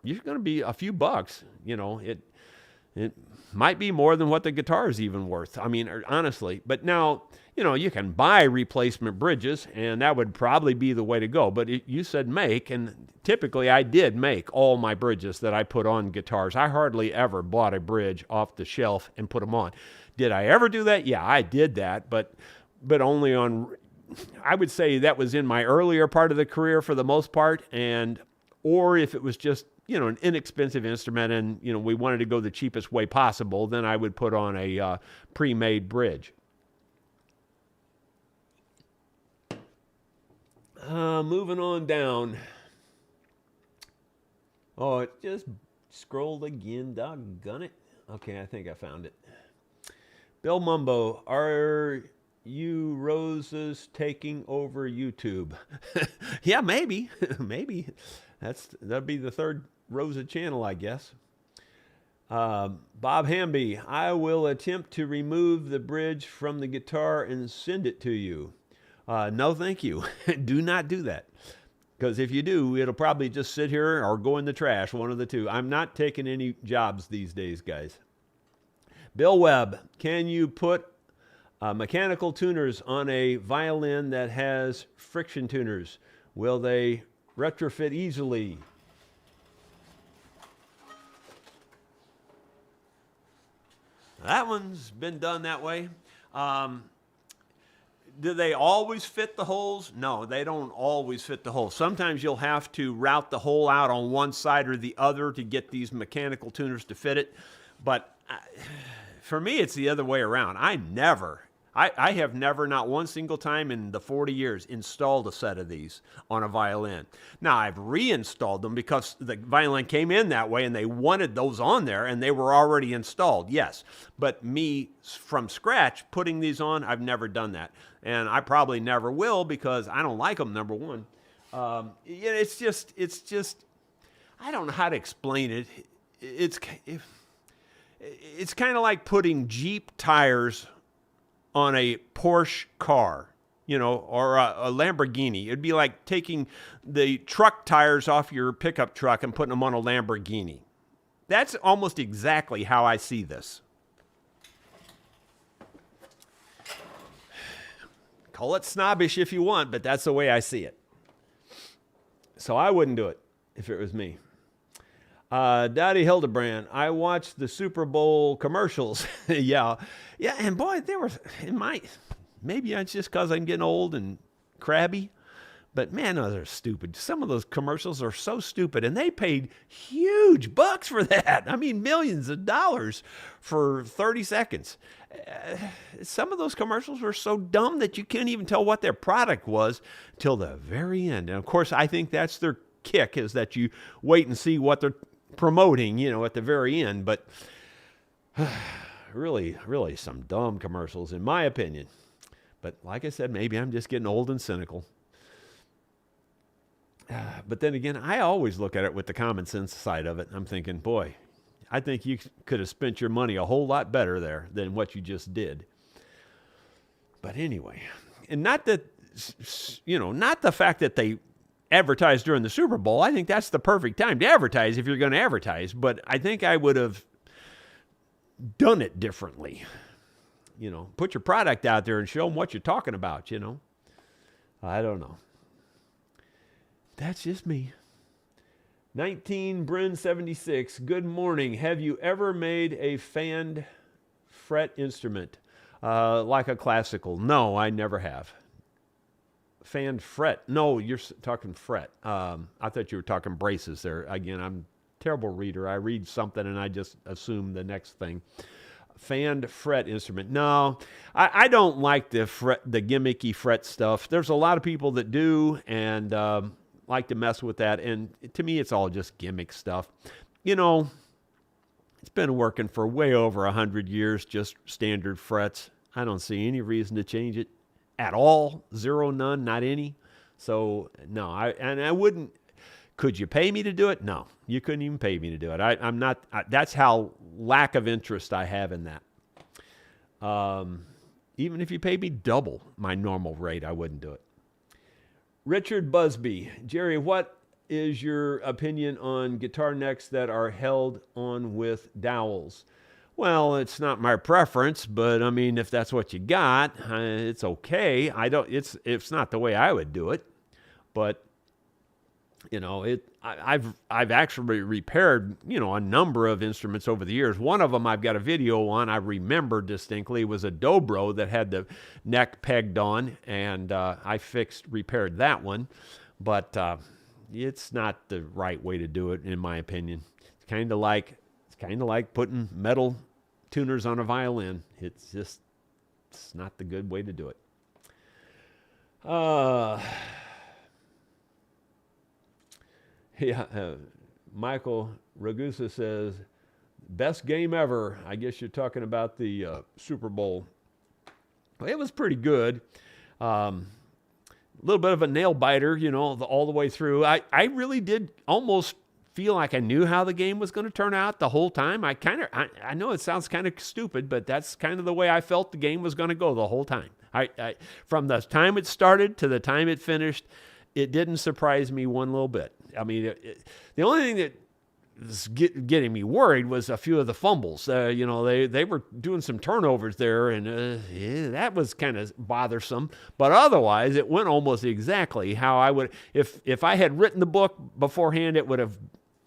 you're going to be a few bucks, it might be more than what the guitar is even worth. I mean, honestly, but now, you can buy replacement bridges and that would probably be the way to go. But you said make, and typically I did make all my bridges that I put on guitars. I hardly ever bought a bridge off the shelf and put them on. Did I ever do that? Yeah, I did that, but only on, I would say that was in my earlier part of the career for the most part, or if it was just, an inexpensive instrument and, we wanted to go the cheapest way possible, then I would put on a pre-made bridge. Moving on down. Oh, it just scrolled again. Doggone it. Okay, I think I found it. Bill Mumbo, are you Rosa's taking over YouTube? Yeah, maybe. Maybe. That'd be the third Rosa channel, I guess. Bob Hamby, I will attempt to remove the bridge from the guitar and send it to you. No, thank you. Do not do that. Because if you do, it'll probably just sit here or go in the trash, one of the two. I'm not taking any jobs these days, guys. Bill Webb, can you put mechanical tuners on a violin that has friction tuners? Will they retrofit easily? That one's been done that way. Do they always fit the holes? No, they don't always fit the holes. Sometimes you'll have to route the hole out on one side or the other to get these mechanical tuners to fit it. But for me, it's the other way around. I have never, not one single time in the 40 years, installed a set of these on a violin. Now, I've reinstalled them because the violin came in that way and they wanted those on there and they were already installed, yes. But me, from scratch, putting these on, I've never done that. And I probably never will because I don't like them, number one. It's just, I don't know how to explain it. It's kind of like putting Jeep tires on a Porsche car, or a Lamborghini. It'd be like taking the truck tires off your pickup truck and putting them on a Lamborghini. That's almost exactly how I see this. Call it snobbish if you want, but that's the way I see it. So I wouldn't do it if it was me. Dottie Hildebrand, I watched the Super Bowl commercials. Yeah, and boy, they were maybe it's just because I'm getting old and crabby, but man, those are stupid. Some of those commercials are so stupid, and they paid huge bucks for that. I mean, millions of dollars for 30 seconds. Some of those commercials were so dumb that you can't even tell what their product was till the very end. And of course, I think that's their kick, is that you wait and see what they're promoting, at the very end. But really some dumb commercials, in my opinion. But like I said, maybe I'm just getting old and cynical. But then again, I always look at it with the common sense side of it. I'm thinking, boy, I think you could have spent your money a whole lot better there than what you just did. But anyway, and not the fact that they advertise during the Super Bowl. I think that's the perfect time to advertise if you're going to advertise. But I think I would have done it differently. Put your product out there and show them what you're talking about, I don't know. That's just me. 19 Bryn 76. Good morning. Have you ever made a fanned fret instrument like a classical? No, I never have. Fanned fret. No, you're talking fret. I thought you were talking braces there. Again, I'm a terrible reader. I read something and I just assume the next thing. Fanned fret instrument. No, I don't like the gimmicky fret stuff. There's a lot of people that do and like to mess with that. And to me, it's all just gimmick stuff. It's been working for way over 100 years, just standard frets. I don't see any reason to change it at all. Zero, none, not any. So no, I wouldn't. Could you pay me to do it? No, you couldn't even pay me to do it. I'm not. That's how lack of interest I have in that. Even if you paid me double my normal rate, I wouldn't do it. Richard Busby, Jerry, what is your opinion on guitar necks that are held on with dowels? Well, it's not my preference, but I mean, if that's what you got, it's okay. It's not the way I would do it, but I've actually repaired, a number of instruments over the years. One of them I've got a video on. I remember distinctly was a dobro that had the neck pegged on, and I repaired that one. But it's not the right way to do it, in my opinion. It's kind of like putting metal tuners on a violin. It's not the good way to do it. Michael Ragusa says, best game ever. I guess you're talking about the Super Bowl. Well, it was pretty good. A little bit of a nail biter, all the way through. I really did almost feel like I knew how the game was going to turn out the whole time. I know it sounds kind of stupid, but that's kind of the way I felt the game was going to go the whole time. I from the time it started to the time it finished, it didn't surprise me one little bit. I mean, the only thing that was getting me worried was a few of the fumbles. They were doing some turnovers there, and that was kind of bothersome. But otherwise, it went almost exactly how I would. If I had written the book beforehand, it would have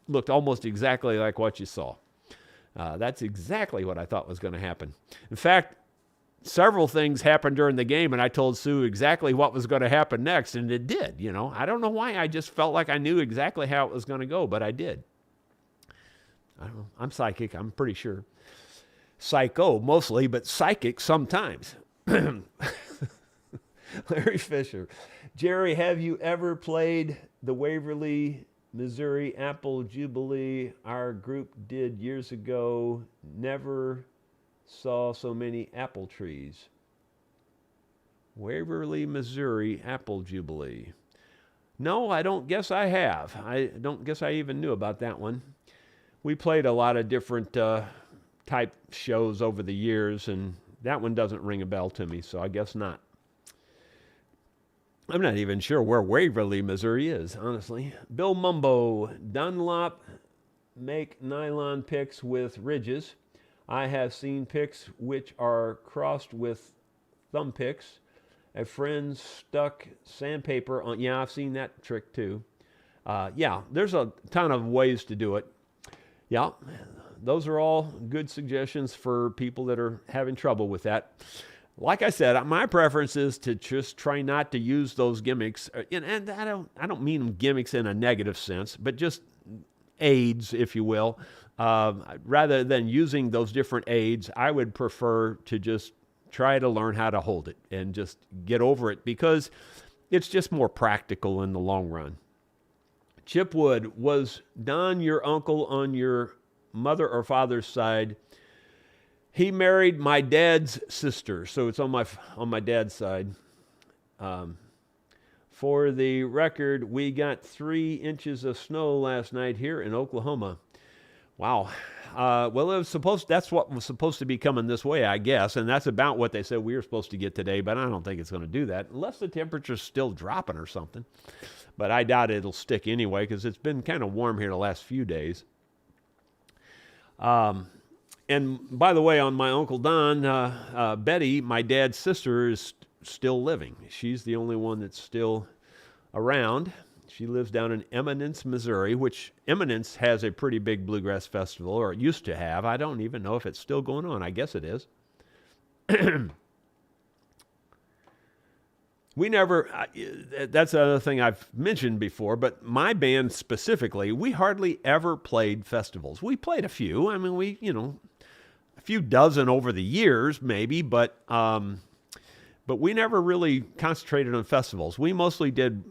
looked almost exactly like what you saw. That's exactly what I thought was going to happen. In fact, several things happened during the game, and I told Sue exactly what was going to happen next, and it did. I don't know why. I just felt like I knew exactly how it was going to go, but I did. I don't know. I'm psychic, I'm pretty sure. Psycho mostly, but psychic sometimes. Larry Fisher. Jerry, have you ever played the Waverly, Missouri Apple Jubilee? Our group did years ago. Never saw so many apple trees. Waverly, Missouri Apple Jubilee. No, I don't guess I have. I don't guess I even knew about that one. We played a lot of different type shows over the years, and that one doesn't ring a bell to me, so I guess not. I'm not even sure where Waverly, Missouri is, honestly. Bill Mumbo. Dunlop make nylon picks with ridges. I have seen picks which are crossed with thumb picks. A friend stuck sandpaper on. Yeah, I've seen that trick too. Yeah, there's a ton of ways to do it. Yeah, those are all good suggestions for people that are having trouble with that. Like I said, my preference is to just try not to use those gimmicks, and I don't mean gimmicks in a negative sense, but just aids, if you will. Rather than using those different aids, I would prefer to just try to learn how to hold it and just get over it, because it's just more practical in the long run. Chipwood, was Don your uncle on your mother or father's side? He married my dad's sister, so it's on my dad's side. For the record, we got 3 inches of snow last night here in Oklahoma. Wow. Well, that's what was supposed to be coming this way, I guess, and that's about what they said we were supposed to get today, but I don't think it's going to do that, unless the temperature's still dropping or something. But I doubt it'll stick anyway, because it's been kind of warm here the last few days. And by the way, on my Uncle Don, Betty, my dad's sister, is still living. She's the only one that's still around. She lives down in Eminence, Missouri, which Eminence has a pretty big bluegrass festival, or it used to have. I don't even know if it's still going on. I guess it is. We never, that's another thing I've mentioned before, but my band specifically, we hardly ever played festivals. We played a few. I mean, a few dozen over the years, maybe, but we never really concentrated on festivals. We mostly did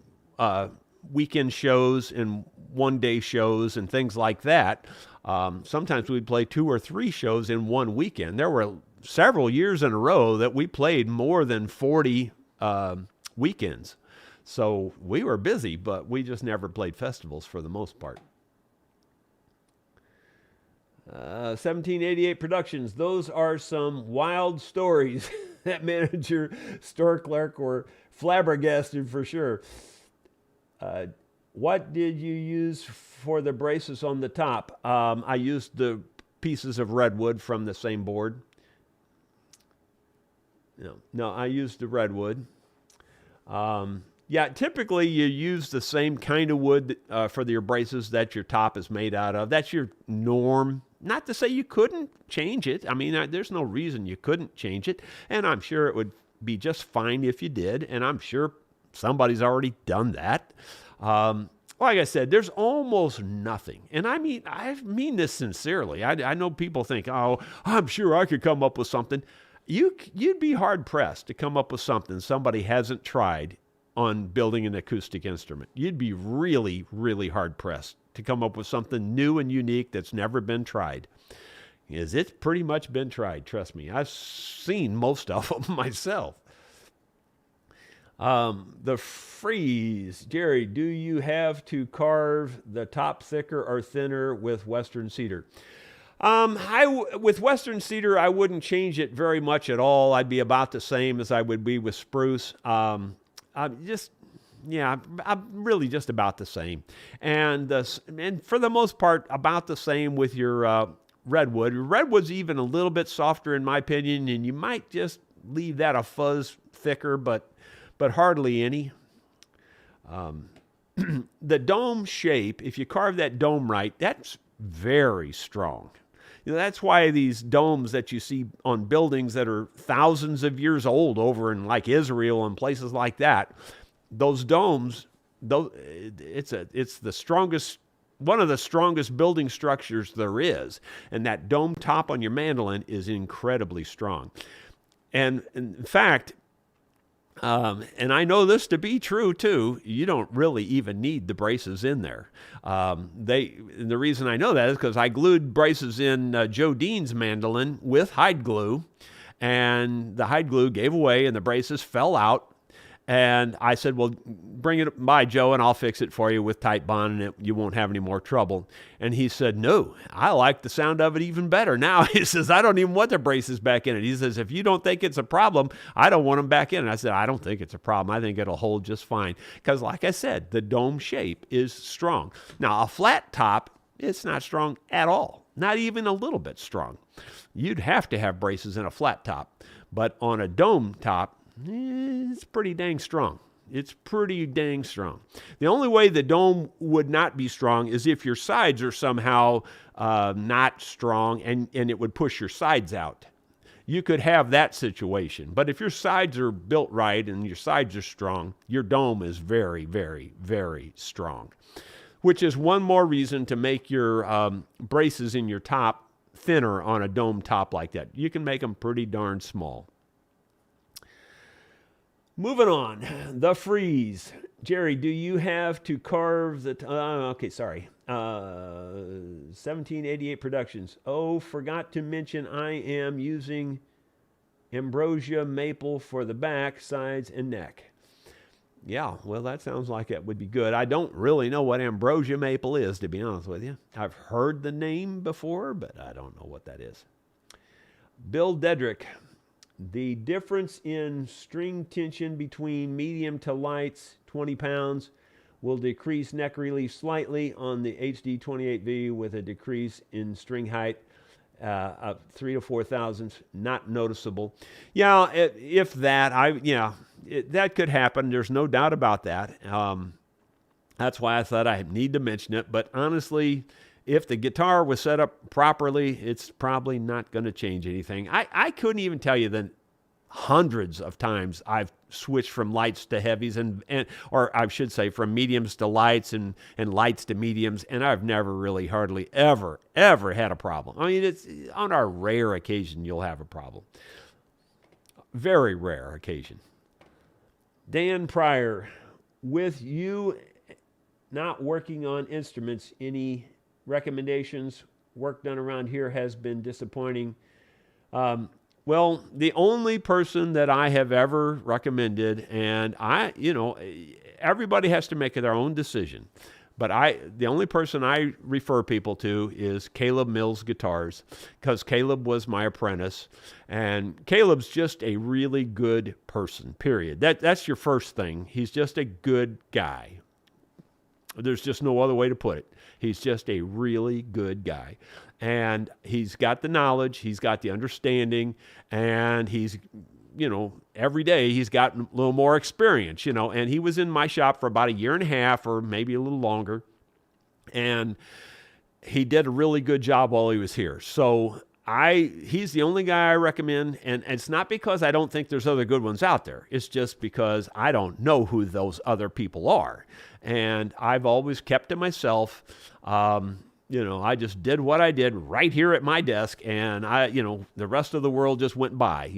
weekend shows and one-day shows and things like that. Sometimes we'd play 2 or 3 shows in one weekend. There were several years in a row that we played more than 40 weekends. So we were busy, but we just never played festivals for the most part. 1788 Productions. Those are some wild stories. That manager, store clerk were flabbergasted for sure. What did you use for the braces on the top? I used the pieces of redwood from the same board. No, I used the redwood. Yeah, typically you use the same kind of wood for your braces that your top is made out of. That's your norm. Not to say you couldn't change it. I mean, there's no reason you couldn't change it. And I'm sure it would be just fine if you did. And I'm sure somebody's already done that. Like I said, there's almost nothing. And I mean this sincerely. I know people think, oh, I'm sure I could come up with something. You'd be hard-pressed to come up with something somebody hasn't tried on building an acoustic instrument. You'd be really, really hard-pressed to come up with something new and unique that's never been tried. It's pretty much been tried, trust me. I've seen most of them myself. The Freeze. Jerry, do you have to carve the top thicker or thinner with Western cedar? With Western cedar, I wouldn't change it very much at all. I'd be about the same as I would be with spruce. I'm really just about the same. And for the most part, about the same with your redwood. Redwood's even a little bit softer in my opinion, and you might just leave that a fuzz thicker, but hardly any. The dome shape, if you carve that dome right, that's very strong. That's why these domes that you see on buildings that are thousands of years old over in like Israel and places like that, those domes, it's the strongest, one of the strongest building structures there is. And that dome top on your mandolin is incredibly strong. And in fact, and I know this to be true too, you don't really even need the braces in there. And the reason I know that is because I glued braces in Joe Dean's mandolin with hide glue, and the hide glue gave away and the braces fell out. And I said, well, bring it by, Joe, and I'll fix it for you with tight bond, and you won't have any more trouble. And he said, no, I like the sound of it even better. Now, he says, I don't even want the braces back in it. He says, if you don't think it's a problem, I don't want them back in. And I said, I don't think it's a problem. I think it'll hold just fine. Because like I said, the dome shape is strong. Now, a flat top, it's not strong at all. Not even a little bit strong. You'd have to have braces in a flat top. But on a dome top, it's pretty dang strong. It's pretty dang strong. The only way the dome would not be strong is if your sides are somehow not strong and it would push your sides out. You could have that situation. But if your sides are built right and your sides are strong, your dome is very, very, very strong. Which is one more reason to make your braces in your top thinner on a dome top like that. You can make them pretty darn small. Moving on, the freeze. Jerry, do you have to carve the... 1788 Productions. Oh, forgot to mention I am using ambrosia maple for the back, sides, and neck. Yeah, well, that sounds like it would be good. I don't really know what ambrosia maple is, to be honest with you. I've heard the name before, but I don't know what that is. Bill Dedrick. The difference in string tension between medium to lights, 20 pounds, will decrease neck relief slightly on the HD28V with a decrease in string height of 3 to 4 thousandths, not noticeable. Yeah, if that, that could happen. There's no doubt about that. That's why I thought I need to mention it. But honestly, if the guitar was set up properly, it's probably not going to change anything. I couldn't even tell you the hundreds of times I've switched from lights to heavies or I should say from mediums to lights and lights to mediums, and I've never really hardly ever had a problem. I mean, it's on a rare occasion you'll have a problem. Very rare occasion. Dan Pryor, with you not working on instruments, any recommendations? Work done around here has been disappointing. Well, the only person that I have ever recommended, and everybody has to make their own decision, but the only person I refer people to is Caleb Mills Guitars, because Caleb was my apprentice, and Caleb's just a really good person, period. That's your first thing. He's just a good guy. There's just no other way to put it. He's just a really good guy. And he's got the knowledge, he's got the understanding, and he's, every day he's gotten a little more experience, and he was in my shop for about 1.5 years or maybe a little longer. And he did a really good job while he was here. So he's the only guy I recommend, and it's not because I don't think there's other good ones out there. It's just because I don't know who those other people are. And I've always kept to myself. I just did what I did right here at my desk, and the rest of the world just went by,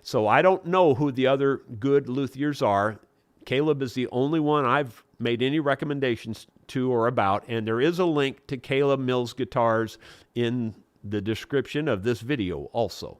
So I don't know who the other good luthiers are. Caleb is the only one I've made any recommendations to or about, and there is a link to Caleb Mills Guitars in the description of this video also.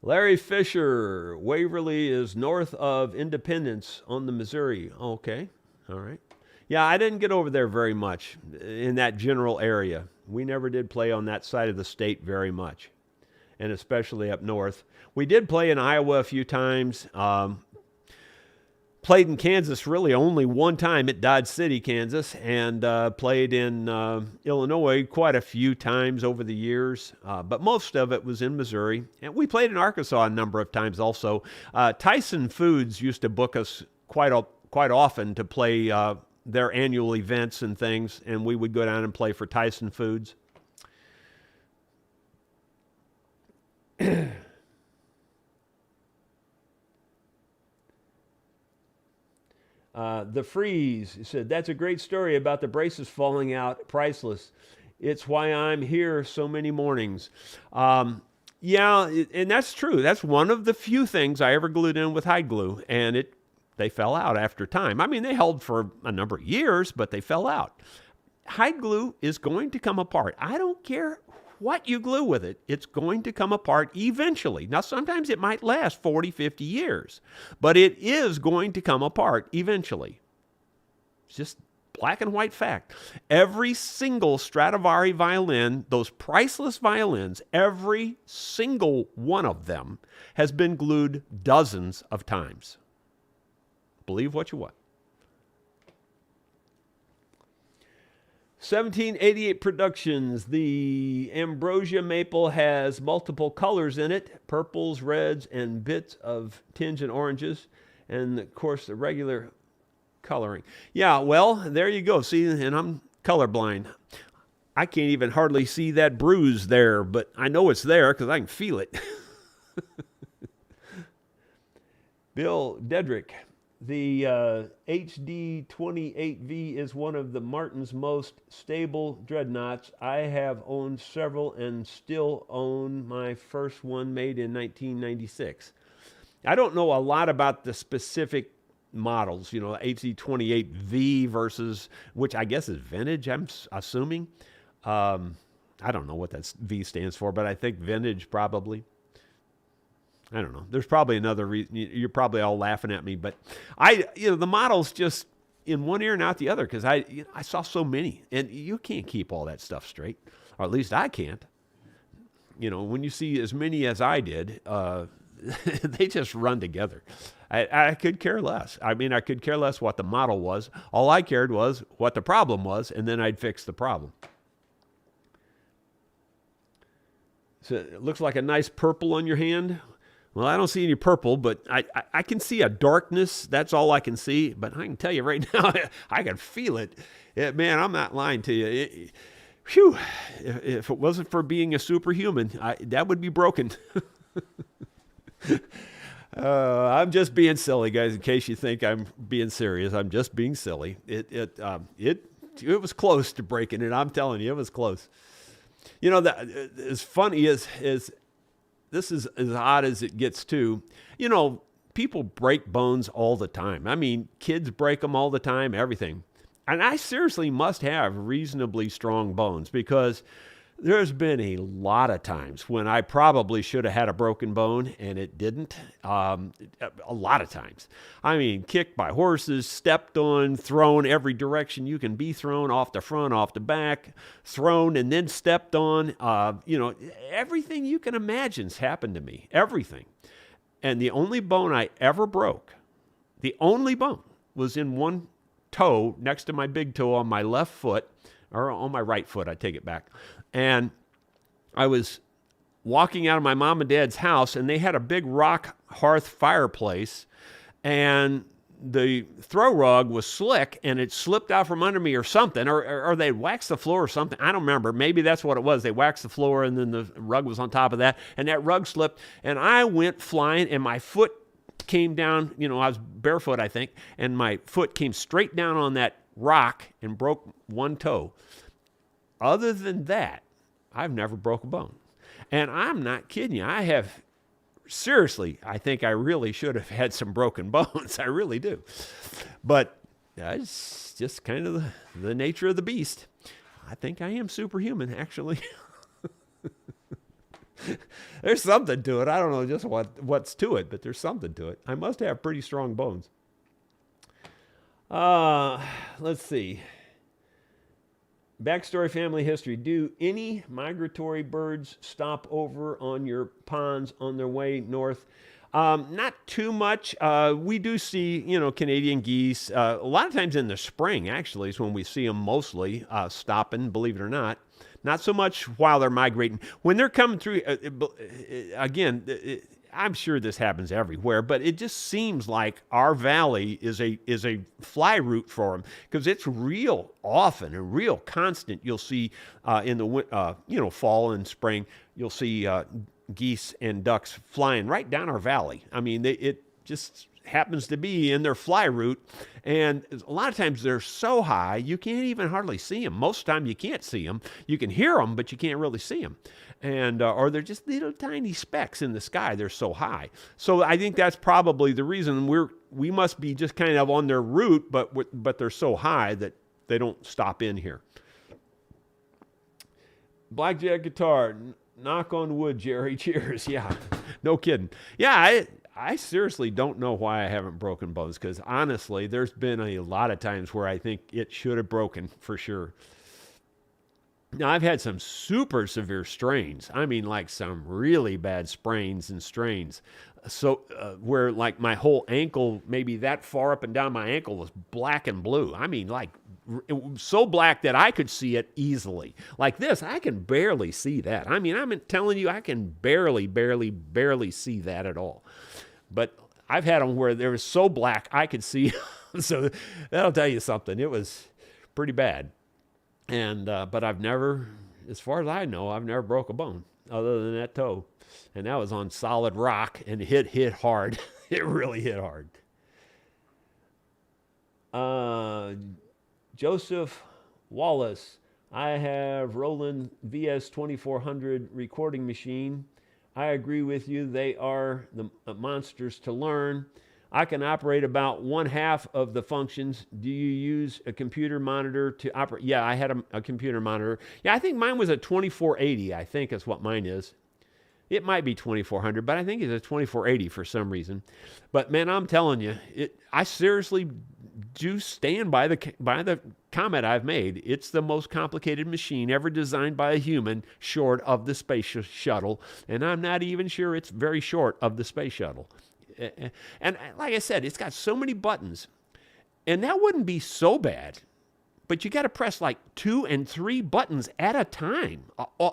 Larry Fisher, Waverly is north of Independence on the Missouri. Okay, all right. Yeah, I didn't get over there very much in that general area. We never did play on that side of the state very much, and especially up north. We did play in Iowa a few times. Played in Kansas really only one time at Dodge City, Kansas, and played in Illinois quite a few times over the years, but most of it was in Missouri. And we played in Arkansas a number of times also. Tyson Foods used to book us quite often to play their annual events and things, and we would go down and play for Tyson Foods. The Freeze said, that's a great story about the braces falling out. Priceless. It's why I'm here so many mornings. Yeah, and that's true. That's one of the few things I ever glued in with hide glue, and they fell out after time. I mean, they held for a number of years, but they fell out. Hide glue is going to come apart. I don't care what you glue with it, it's going to come apart eventually. Now, sometimes it might last 40, 50 years, but it is going to come apart eventually. It's just black and white fact. Every single Stradivari violin, those priceless violins, every single one of them has been glued dozens of times. Believe what you want. 1788 Productions. The Ambrosia maple has multiple colors in it, purples, reds, and bits of tinge and oranges, and of course the regular coloring. Yeah, well, there you go. See, and I'm colorblind. I can't even hardly see that bruise there, but I know it's there because I can feel it. Bill Dedrick. The HD28V is one of the Martin's most stable dreadnoughts. I have owned several and still own my first one made in 1996. I don't know a lot about the specific models, HD28V versus, which I guess is vintage, I'm assuming. I don't know what that V stands for, but I think vintage probably. I don't know. There's probably another reason. You're probably all laughing at me, but the model's just in one ear and out the other because I saw so many, and you can't keep all that stuff straight, or at least I can't. When you see as many as I did, they just run together. I could care less. I mean, I could care less what the model was. All I cared was what the problem was, and then I'd fix the problem. So it looks like a nice purple on your hand. Well, I don't see any purple, but I can see a darkness. That's all I can see. But I can tell you right now, I can feel it. Man, I'm not lying to you. Phew, if it wasn't for being a superhuman, that would be broken. I'm just being silly, guys, in case you think I'm being serious. I'm just being silly. It was close to breaking it. I'm telling you, it was close. As funny as this is as odd as it gets too. People break bones all the time. I mean, kids break them all the time, everything. And I seriously must have reasonably strong bones because there's been a lot of times when I probably should have had a broken bone and it didn't. A lot of times. I mean, kicked by horses, stepped on, thrown every direction you can be thrown, off the front, off the back, thrown and then stepped on. Everything you can imagine's happened to me. Everything. And the only bone I ever broke, the only bone, was in one toe next to my big toe on my left foot, or on my right foot, I take it back. And I was walking out of my mom and dad's house, and they had a big rock hearth fireplace, and the throw rug was slick, and it slipped out from under me or something, or they waxed the floor or something. I don't remember. Maybe that's what it was. They waxed the floor, and then the rug was on top of that, and that rug slipped, and I went flying, and my foot came down. I was barefoot, I think, and my foot came straight down on that rock and broke one toe. Other than that, I've never broke a bone. And I'm not kidding you. I think I really should have had some broken bones. I really do. But it's just kind of the nature of the beast. I think I am superhuman, actually. There's something to it. I don't know just what's to it, but there's something to it. I must have pretty strong bones. Let's see. Backstory family history. Do any migratory birds stop over on your ponds on their way north? Not too much. We do see, Canadian geese. A lot of times in the spring, actually, is when we see them mostly stopping, believe it or not. Not so much while they're migrating. When they're coming through, again, I'm sure this happens everywhere, but it just seems like our valley is a fly route for them because it's real often and real constant. You'll see in the fall and spring, you'll see geese and ducks flying right down our valley. I mean, it just happens to be in their fly route, and a lot of times they're so high you can't even hardly see them. Most of the time you can't see them. You can hear them, but you can't really see them. And or they're just little tiny specks in the sky. They're so high. So I think that's probably the reason we must be just kind of on their route, but they're so high that they don't stop in here. Blackjack guitar, knock on wood, Jerry. Cheers. Yeah, no kidding. Yeah, I seriously don't know why I haven't broken bones, because honestly, there's been a lot of times where I think it should have broken for sure. Now, I've had some super severe strains. I mean, like some really bad sprains and strains. So, where like my whole ankle, maybe that far up and down my ankle, was black and blue. I mean, like so black that I could see it easily. Like this, I can barely see that. I mean, I'm telling you, I can barely see that at all. But I've had them where they were so black I could see. So that'll tell you something. It was pretty bad. And but I've never, as far as I know, I've never broke a bone other than that toe. And that was on solid rock, and it hit hard. It really hit hard. Joseph Wallace, I have Roland VS 2400 recording machine. I agree with you. They are the monsters to learn. I can operate about one half of the functions. Do you use a computer monitor to operate? Yeah, I had a computer monitor. Yeah, I think mine was a 2480. I think is what mine is. It might be 2400, but I think it's a 2480 for some reason. But man, I'm telling you, I seriously do stand by the comment I've made. It's the most complicated machine ever designed by a human, short of the space shuttle, and I'm not even sure it's very short of the space shuttle. And like I said, it's got so many buttons, and that wouldn't be so bad. But you got to press like 2 and 3 buttons at a time,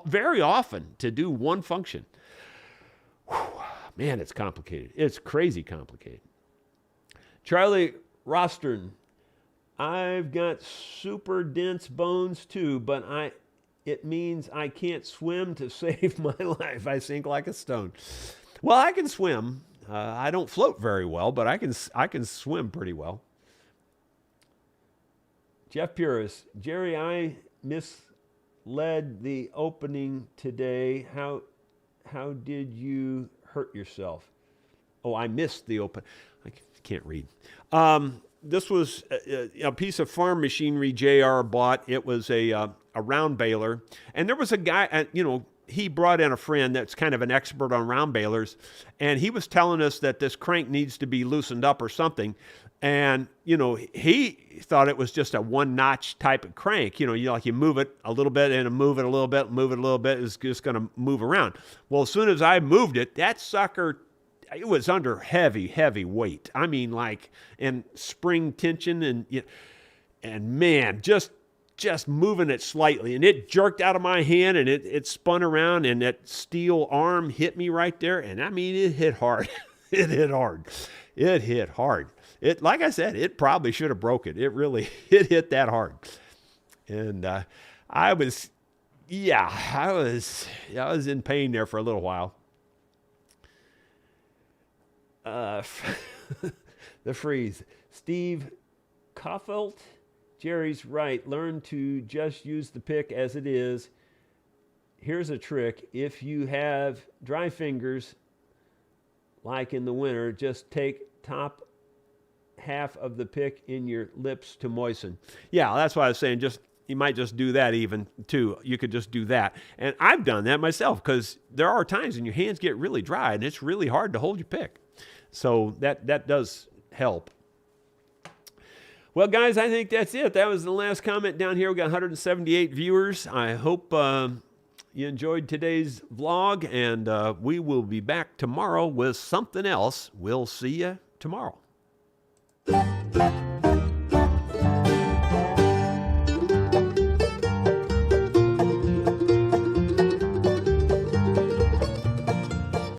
very often, to do one function. Whew, man, it's complicated. It's crazy complicated. Charlie Rostern, I've got super dense bones too, but it means I can't swim to save my life. I sink like a stone. Well, I can swim. I don't float very well, but I can swim pretty well. Jeff Puris, Jerry, I misled the opening today. How did you hurt yourself? Oh, I missed the open. I can't read. This was a piece of farm machinery JR bought. It was a round baler, and there was a guy, he brought in a friend that's kind of an expert on round balers, and he was telling us that this crank needs to be loosened up or something. And, he thought it was just a one-notch type of crank. You move it a little bit and move it a little bit, move it a little bit. It's just going to move around. Well, as soon as I moved it, that sucker, it was under heavy weight. I mean, like, in spring tension and man, just moving it slightly. And it jerked out of my hand, and it spun around, and that steel arm hit me right there. And I mean, it hit hard. It hit hard. Like I said, it probably should have broke it. It hit that hard. And I was in pain there for a little while. The freeze. Steve Koffelt, Jerry's right. Learn to just use the pick as it is. Here's a trick. If you have dry fingers, like in the winter, just take top half of the pick in your lips to moisten. Yeah, that's what I was saying. You might just do that even too. You could just do that. And I've done that myself, because there are times when your hands get really dry and it's really hard to hold your pick. So that does help. Well, guys, I think that's it. That was the last comment down here. We got 178 viewers. I hope you enjoyed today's vlog, and we will be back tomorrow with something else. We'll see you tomorrow.